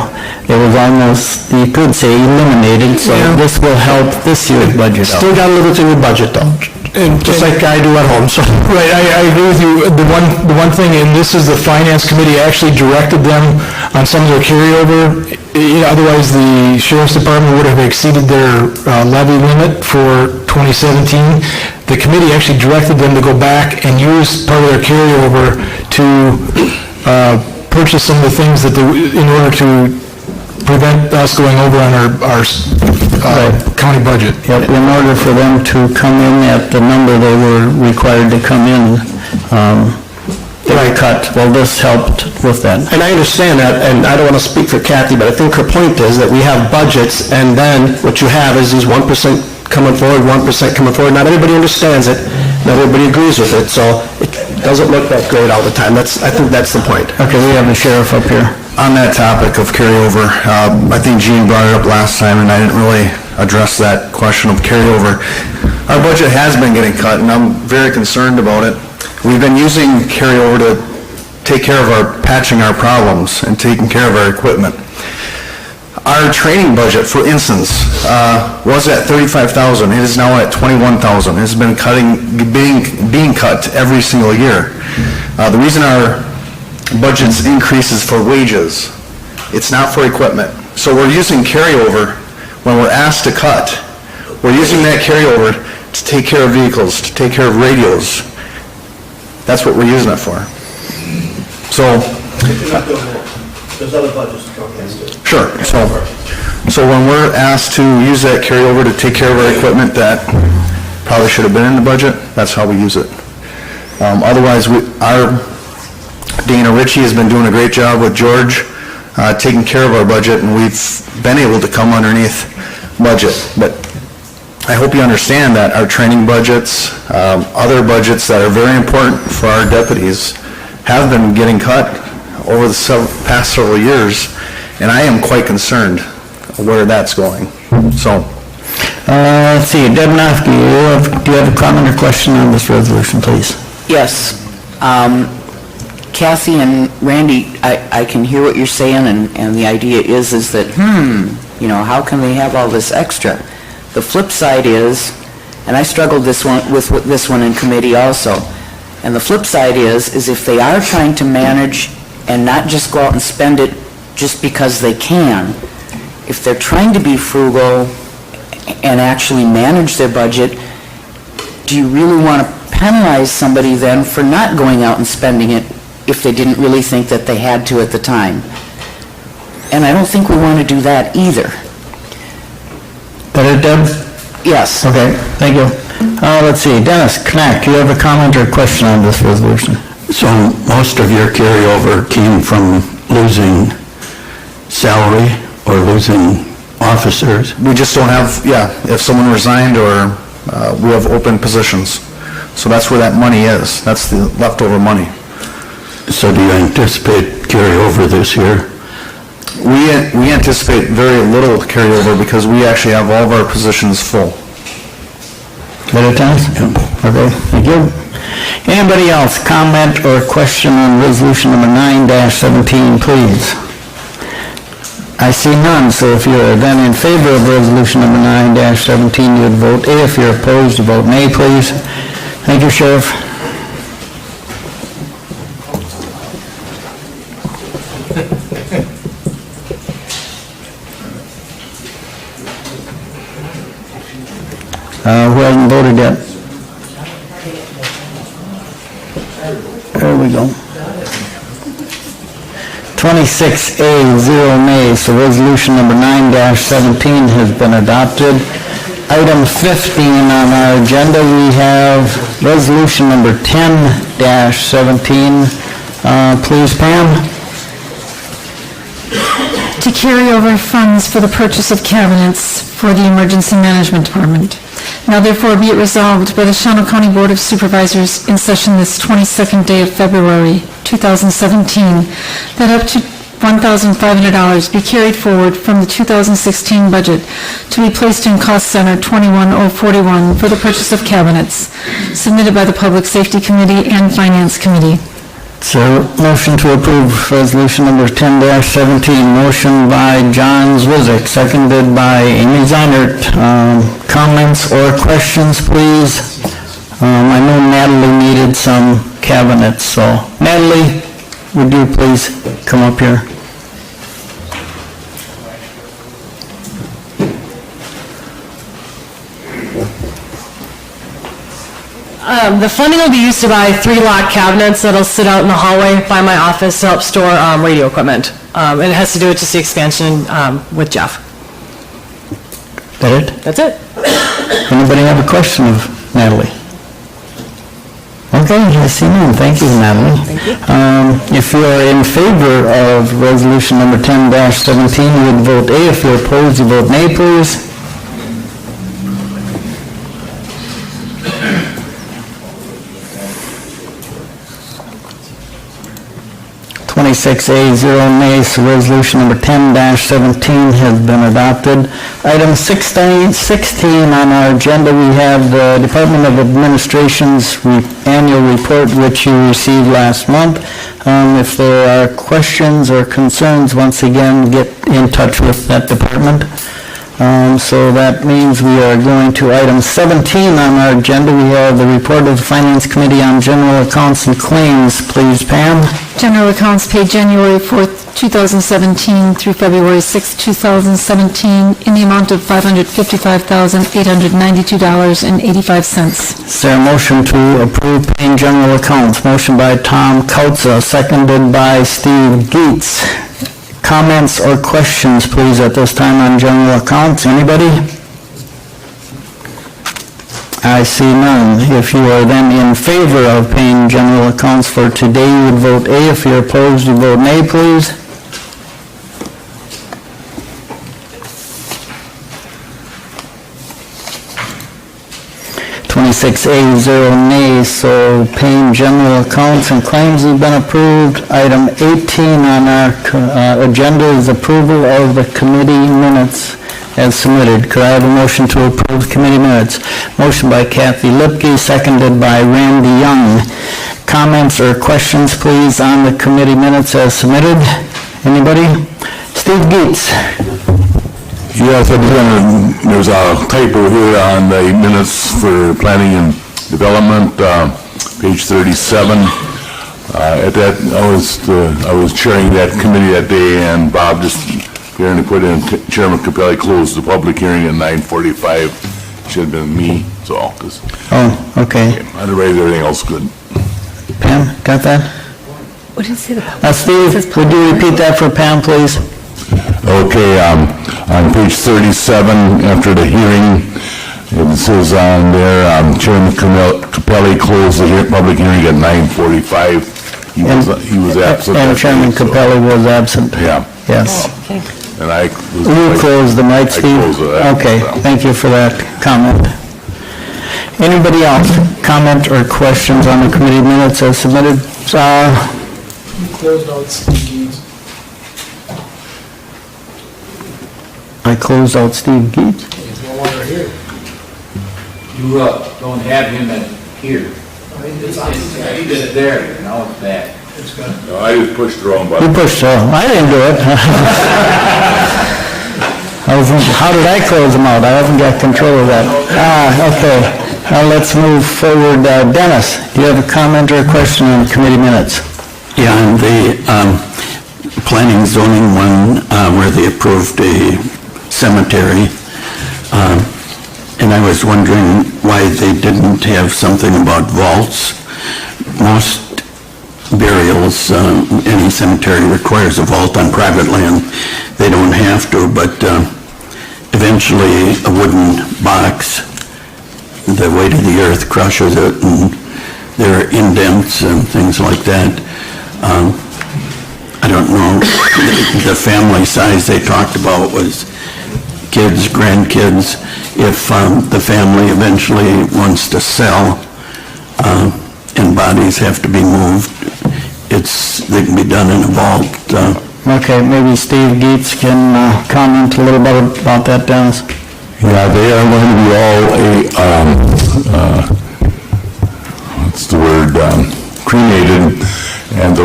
[SPEAKER 1] it was almost, you could say, eliminated, so this will help this year's budget out.
[SPEAKER 16] Still got a little thing with budget though, and just like I do at home, so.
[SPEAKER 4] Right, I agree with you. The one thing, and this is the Finance Committee actually directed them on some of their carryover. Otherwise, the Sheriff's Department would have exceeded their levy limit for 2017. The committee actually directed them to go back and use part of their carryover to purchase some of the things that in order to prevent us going over on our county budget.
[SPEAKER 1] Yep, in order for them to come in at the number they were required to come in, they were cut. Well, this helped with that.
[SPEAKER 16] And I understand that, and I don't want to speak for Kathy, but I think her point is that we have budgets, and then what you have is these 1% coming forward, 1% coming forward. Not everybody understands it, not everybody agrees with it, so it doesn't look that great all the time. I think that's the point.
[SPEAKER 1] Okay, we have the sheriff up here.
[SPEAKER 20] On that topic of carryover, I think Gene brought it up last time, and I didn't really address that question of carryover. Our budget has been getting cut, and I'm very concerned about it. We've been using carryover to take care of patching our problems and taking care of our equipment. Our training budget, for instance, was at $35,000. It is now at $21,000. It has been being cut every single year. The reason our budgets increases for wages, it's not for equipment. So we're using carryover when we're asked to cut. We're using that carryover to take care of vehicles, to take care of radios. That's what we're using it for. So.
[SPEAKER 3] There's other budgets to go against it.
[SPEAKER 20] Sure. So when we're asked to use that carryover to take care of our equipment that probably should have been in the budget, that's how we use it. Otherwise, our Dana Ritchie has been doing a great job with George, taking care of our budget, and we've been able to come underneath budget. But I hope you understand that our training budgets, other budgets that are very important for our deputies, have been getting cut over the past several years, and I am quite concerned where that's going. So,
[SPEAKER 1] Let's see, Deb Nofke, do you have a comment or question on this resolution, please?
[SPEAKER 8] Yes. Kathy and Randy, I can hear what you're saying, and the idea is that, how can they have all this extra? The flip side is, and I struggled with this one in committee also, and the flip side is if they are trying to manage and not just go out and spend it just because they can, if they're trying to be frugal and actually manage their budget, do you really want to penalize somebody then for not going out and spending it if they didn't really think that they had to at the time? And I don't think we want to do that either.
[SPEAKER 1] Got it, Deb?
[SPEAKER 8] Yes.
[SPEAKER 1] Okay, thank you. Let's see, Dennis Knack, do you have a comment or question on this resolution?
[SPEAKER 17] So most of your carryover came from losing salary or losing officers?
[SPEAKER 20] we just don't have, if someone resigned or we have open positions. So that's where that money is. That's the leftover money.
[SPEAKER 17] So do you anticipate carryover this year?
[SPEAKER 20] We anticipate very little carryover because we actually have all of our positions full.
[SPEAKER 1] Got it, Dennis? Okay, thank you. Anybody else comment or question on resolution number 9-17, please? I see none, so if you're then in favor of resolution number 9-17, you would vote A. If you're opposed, you vote nay, please. Thank you, Sheriff. Who hasn't voted yet? There we go. 26A, 0 nay, so resolution number 9-17 has been adopted. Item 15 on our agenda, we have resolution number 10-17. Please, Pam.
[SPEAKER 2] To carry over funds for the purchase of cabinets for the Emergency Management Department. Now therefore be it resolved by the Shawano County Board of Supervisors in session this 22nd day of February 2017 that up to $1,500 be carried forward from the 2016 budget to be placed in Cost Center 21041 for the purchase of cabinets, submitted by the Public Safety Committee and Finance Committee.
[SPEAKER 1] So, motion to approve resolution number 10-17, motion by John Zwizik, seconded by Amy Zeinert. Comments or questions, please? I know Natalie needed some cabinets, so Natalie, would you please come up here?
[SPEAKER 19] The funding will be used to buy 3 lock cabinets that'll sit out in the hallway by my office to help store radio equipment. And it has to do with just the expansion with Jeff.
[SPEAKER 1] That it?
[SPEAKER 19] That's it.
[SPEAKER 1] Anybody have a question of Natalie? Okay, I see none. Thank you, Natalie.
[SPEAKER 19] Thank you.
[SPEAKER 1] If you are in favor of resolution number 10-17, you would vote A. If you're opposed, you vote nay, please. 26A, 0 nays, so resolution number 10-17 has been adopted. Item 16 on our agenda, we have the Department of Administration's annual report, which you received last month. If there are questions or concerns, once again, get in touch with that department. So that means we are going to item 17 on our agenda. We have the report of the Finance Committee on General Accounts and Claims. Please, Pam.
[SPEAKER 2] General accounts paid January 4th, 2017 through February 6th, 2017 in the amount of $555,892.85.
[SPEAKER 1] Is there a motion to approve paying general accounts? Motion by Tom Kautza, seconded by Steve Geetz. Comments or questions, please, at this time on general accounts? Anybody? I see none. If you are then in favor of paying general accounts for today, you would vote A. If you're opposed, you vote nay, please. A, 0 nays, so paying general accounts and claims have been approved. Item 18 on our agenda is approval of the committee minutes as submitted. Could I have a motion to approve committee minutes? Motion by Kathy Lipke, seconded by Randy Young. Comments or questions, please, on the committee minutes as submitted? Anybody? Steve Geets.
[SPEAKER 11] Yes, there's a typo here on the minutes for planning and development, page 37. At that, I was chairing that committee that day, and Bob just apparently put in, Chairman Capelli closed the public hearing at 9:45. Should have been me, so.
[SPEAKER 1] Oh, okay.
[SPEAKER 11] Otherwise, everything else good.
[SPEAKER 1] Pam, got that?
[SPEAKER 2] What did you say?
[SPEAKER 1] Steve, would you repeat that for Pam, please?
[SPEAKER 11] Okay, on page 37, after the hearing, it says on there, Chairman Capelli closed the public hearing at 9:45. He was absent.
[SPEAKER 1] And Chairman Capelli was absent.
[SPEAKER 11] Yeah.
[SPEAKER 1] Yes.
[SPEAKER 11] And I...
[SPEAKER 1] You closed the mic, Steve?
[SPEAKER 11] I closed it.
[SPEAKER 1] Okay, thank you for that comment. Anybody else? Comment or questions on the committee minutes as submitted?
[SPEAKER 15] Closed out Steve Geets.
[SPEAKER 1] I closed out Steve Geets.
[SPEAKER 15] He's no longer here.
[SPEAKER 5] You don't have him here. He did it there, now it's back.
[SPEAKER 15] It's gone.
[SPEAKER 11] No, I just pushed the wrong
[SPEAKER 1] You
[SPEAKER 11] button.
[SPEAKER 1] pushed, I didn't do it. I was thinking, how did I close them out? I haven't got control of that. Okay. Now let's move forward. Dennis, do you have a comment or a question on committee minutes?
[SPEAKER 21] Yeah, on the planning zoning one, where they approved a cemetery, and I was wondering why they didn't have something about vaults. Most burials, any cemetery requires a vault on private land. They don't have to, but eventually a wooden box, the weight of the earth crushes it, and there are indents and things like that. I don't know, the family size they talked about was kids, grandkids. If the family eventually wants to sell and bodies have to be moved, they can be done in a vault.
[SPEAKER 1] Okay, maybe Steve Geets can comment a little bit about that, Dennis.
[SPEAKER 11] Yeah, they are going to be all what's the word, cremated, and the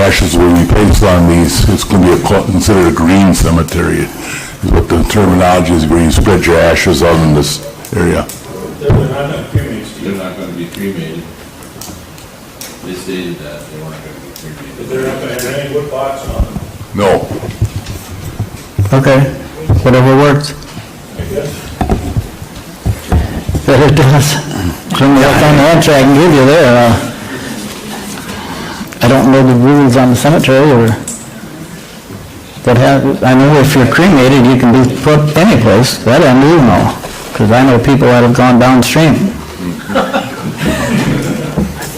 [SPEAKER 11] ashes will be placed on these. It's going to be considered a green cemetery, is what the terminology is, where you spread your ashes out in this area.
[SPEAKER 15] They're not cremated, Steve.
[SPEAKER 14] They're not gonna be cremated. They stated that they weren't gonna be cremated.
[SPEAKER 15] But they're not gonna have any wood box on them,
[SPEAKER 11] No.
[SPEAKER 1] Okay, whatever works.
[SPEAKER 15] I guess.
[SPEAKER 1] Better, Dennis. From the answer I can give you there. I don't know the rules on the cemetery or what have, I know if you're cremated, you can be put any place. That I do know, because I know people that have gone downstream.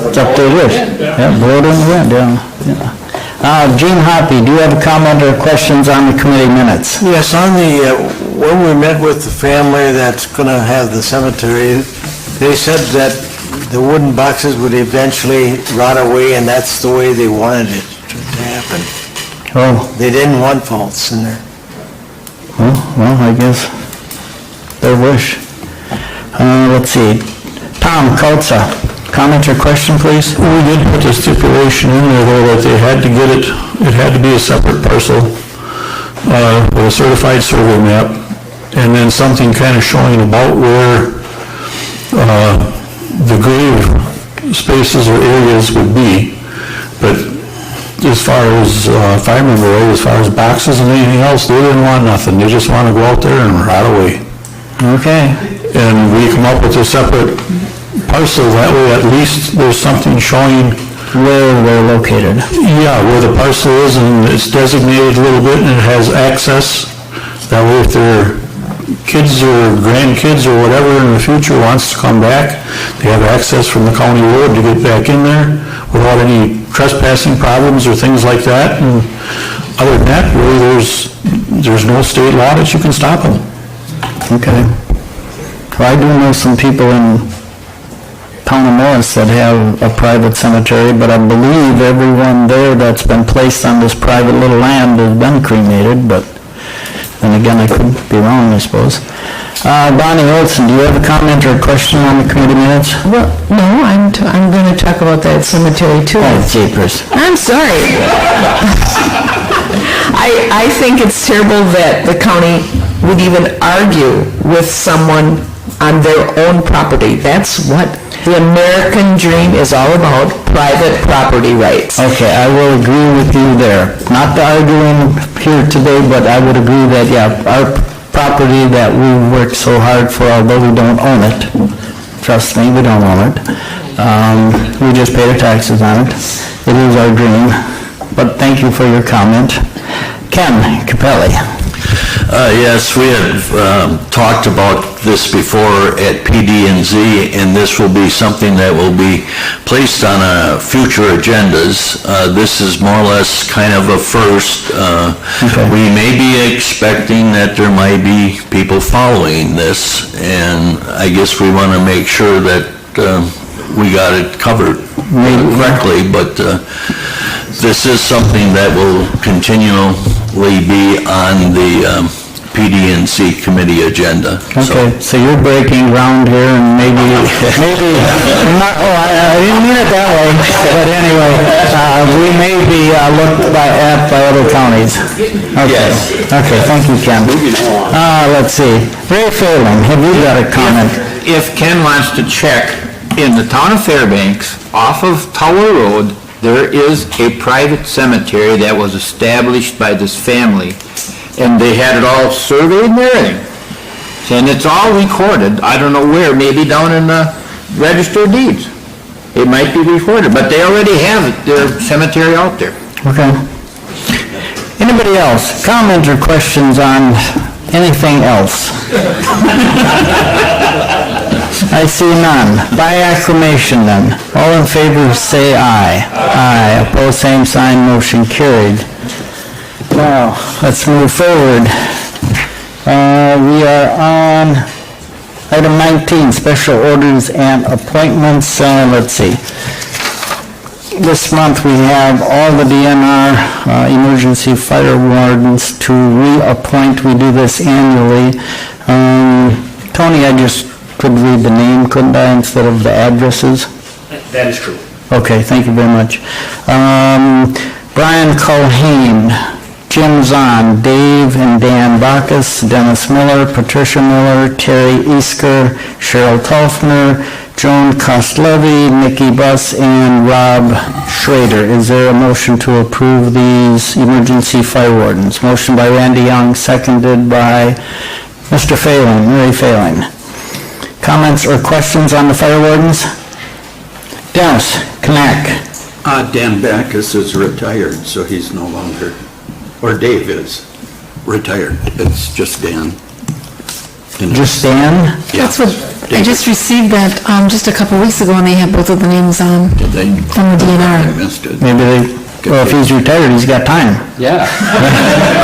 [SPEAKER 1] It's up to the wish. Yeah, blow it in the wind, yeah. Gene Hoppy, do you have a comment or questions on the committee minutes?
[SPEAKER 16] Yes, on the, when we met with the family that's going to have the cemetery, they said that the wooden boxes would eventually rot away, and that's the way they wanted it to happen.
[SPEAKER 1] Oh,
[SPEAKER 16] They didn't want vaults in there.
[SPEAKER 1] well, I guess their wish. Let's see. Tom Kulza, comment or question, please?
[SPEAKER 13] We did put the stipulation in there, though, that they had to get it had to be a separate parcel, with a certified survey map, and then something kind of showing about where, the grave spaces or areas would be. But as far as, if I remember right, as far as boxes and anything else, they didn't want nothing. They just want to go out there and rot away.
[SPEAKER 1] Okay.
[SPEAKER 13] And we come up with a separate parcel, that way at least there's something showing
[SPEAKER 1] where they're located.
[SPEAKER 13] Yeah, where the parcel is, and it's designated a little bit, and it has access. That way if they're
[SPEAKER 5] kids or grandkids or whatever in the future wants to come back, they have access from the county road to get back in there without any trespassing problems or things like that. And other than that, really, there's no state law that you can stop them.
[SPEAKER 1] Okay. Well, I do know some people in town of Morris that have a private cemetery, but I believe everyone there that's been placed on this private little land has been cremated, but then again, I could be wrong, I suppose. Bonnie Olson, do you have a comment or a question on the committee minutes?
[SPEAKER 6] Well, no, I'm going to talk about that cemetery too.
[SPEAKER 1] Oh, jeepers.
[SPEAKER 6] I'm sorry. I think it's terrible that the county would even argue with someone on their own property. That's what the American dream is all about, private property rights.
[SPEAKER 1] Okay, I will agree with you there. Not arguing here today, but I would agree that, yeah, our property that we worked so hard for, although we don't own it, trust me, we don't own it. We just pay the taxes on it. It is our dream. But thank you for your comment. Ken Capelli.
[SPEAKER 17] Yes, we had talked about this before at PD&Z, and this will be something that will be placed on future agendas. This is more or less kind of a first. We may be expecting that there might be people following this, and I guess we want to make sure that we got it covered correctly, but this is something that will continually be on the PD&C committee agenda.
[SPEAKER 1] Okay, so you're breaking ground here and maybe, not, I didn't mean it that way, but anyway, we may be looked at by other counties. Okay, okay, thank you, Ken. Let's see, Ray Phelan, have you got a comment?
[SPEAKER 12] If Ken wants to check, in the town of Fairbanks, off of Tower Road, there is a private cemetery that was established by this family, and they had it all surveyed and everything. And it's all recorded, I don't know where, maybe down in the Register of Deeds. It might be recorded, but they already have their cemetery out there.
[SPEAKER 1] Okay. Anybody else, comments or questions on anything else? I see none. By acclamation then. All in favor say aye. Aye. Opposed, same sign, motion carried. Now, let's move forward. We are on item 19, special orders and appointments. Let's see. This month we have all the DNR emergency fire wardens to reappoint. We do this annually. Tony, I just could read the name, couldn't I, instead of the addresses?
[SPEAKER 3] That is true.
[SPEAKER 1] Okay, thank you very much. Brian Culhane, Jim Zahn, Dave and Dan Bacchus, Dennis Miller, Patricia Miller, Terry Easker, Cheryl Tolfner, Joan Kostlevy, Nikki Buss, and Rob Schrader. Is there a motion to approve these emergency fire wardens? Motion by Randy Young, seconded by Mr. Phelan, Ray Phelan. Comments or questions on the fire wardens? Dennis Knack.
[SPEAKER 21] Dan Backus is retired, so he's no longer, or Dave is retired. It's just Dan.
[SPEAKER 1] Just Dan?
[SPEAKER 21] Yeah.
[SPEAKER 2] That's what, I just received that just a couple weeks ago, and they have both of the names on from the DNR.
[SPEAKER 21] I missed it.
[SPEAKER 1] Maybe they, well, if he's retired, he's got time.
[SPEAKER 21] Yeah.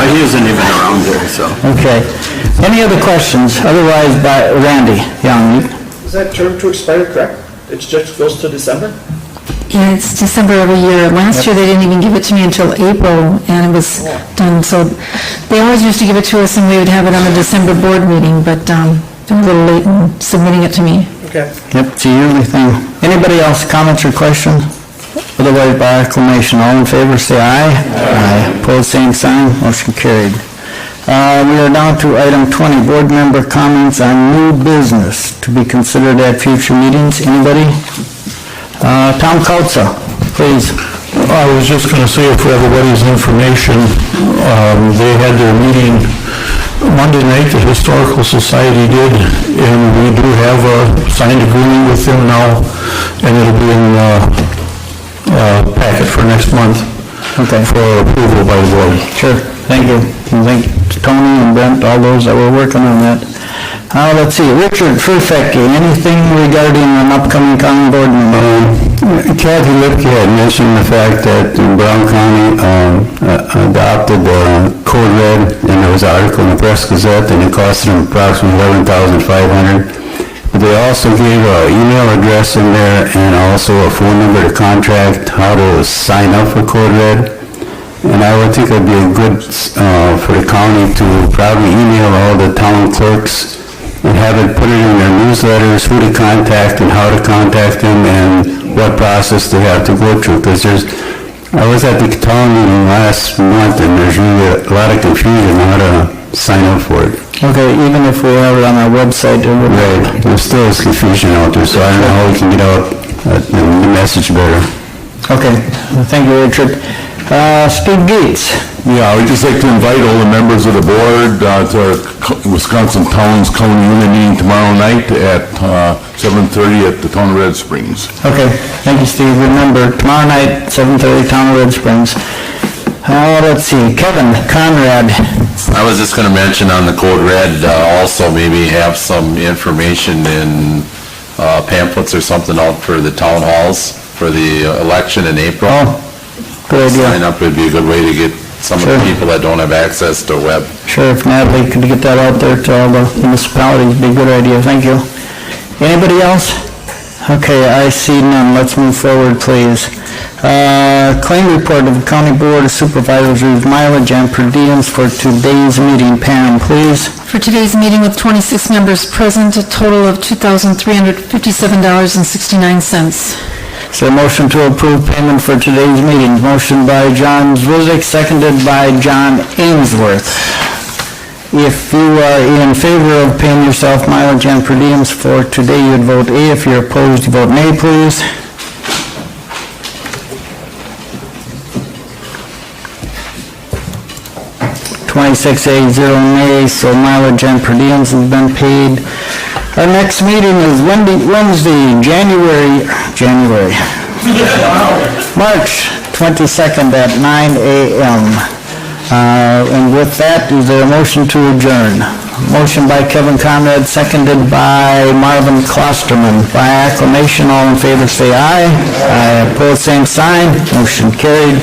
[SPEAKER 21] He isn't even around there, so.
[SPEAKER 1] Okay. Any other questions? Otherwise, by Randy Young.
[SPEAKER 22] Is that term to expire, correct? It just goes to December?
[SPEAKER 2] Yeah, it's December every year. Last year, they didn't even give it to me until April, and it was done, so they always used to give it to us, and we would have it on the December board meeting, but they're a little late in submitting it to me.
[SPEAKER 22] Okay.
[SPEAKER 1] Yep, it's a yearly thing. Anybody else, comments or questions? Otherwise, by acclamation, all in favor, say aye. Aye. Opposed, same sign. Motion carried. We are down to item 20, board member comments on new business to be considered at future meetings. Anybody? Tom Kautza, please.
[SPEAKER 5] I was just going to say, for everybody's information, they had their meeting Monday night, the Historical Society did, and we do have a signed agreement with them now, and it'll be in the packet for next month for approval by the board.
[SPEAKER 1] Sure, thank you. And thank Tony and Brent, all those that were working on that. Let's see, Richard Furfecke, anything regarding an upcoming county board meeting?
[SPEAKER 21] Kathy Lipke had mentioned the fact that Brown County adopted Code Red, and there was an article in the Press Gazette, and it cost them approximately $11,500. But they also gave an email address in there and also a phone number to contact how to sign up for Code Red. And I would think it'd be a good, for the county to probably email all the town clerks and have it put it in their newsletters, who to contact and how to contact them and what process they have to go through. Because I was at the town meeting last month and there's really a lot of confusion on how to sign up for it.
[SPEAKER 1] Okay, even if we have it on our website, it would...
[SPEAKER 21] Right, there still is confusion out there, so I don't know how we can get out the message better.
[SPEAKER 1] Okay, thank you, Richard. Steve Gates.
[SPEAKER 11] Yeah, I would just like to invite all the members of the board to our Wisconsin Towns County Unit meeting tomorrow night at 7:30 at the Town of Red Springs.
[SPEAKER 1] Okay, thank you, Steve. Remember, tomorrow night, 7:30, Town of Red Springs. Let's see, Kevin Conrad.
[SPEAKER 14] I was just gonna mention on the Code Red, also maybe have some information in pamphlets or something out for the town halls for the election in April.
[SPEAKER 1] Oh, good idea.
[SPEAKER 14] Sign up would be a good way to get some of the people that don't have access to web.
[SPEAKER 1] Sure, if Natalie could get that out there to all the municipalities, it'd be a good idea. Thank you. Anybody else? Okay, I see none. Let's move forward, please. Claim report of the County Board of Supervisors, mileage and per diems for today's meeting. Pam, please.
[SPEAKER 2] For today's meeting with 26 members present, a total of $2,357.69.
[SPEAKER 1] Is there a motion to approve payment for today's meeting? Motion by John Zwizik, seconded by John Ainsworth. If you are in favor of paying yourself mileage and per diems for today, you'd vote A. If you're opposed, you vote nay, please. (26A, 0 nays), so mileage and per diems has been paid. Our next meeting is Wednesday, March 22nd at 9 a.m. And with that, is there a motion to adjourn? Motion by Kevin Conrad, seconded by Marvin Klosterman. By acclamation, all in favor say aye. Aye, opposed, same sign. Motion carried.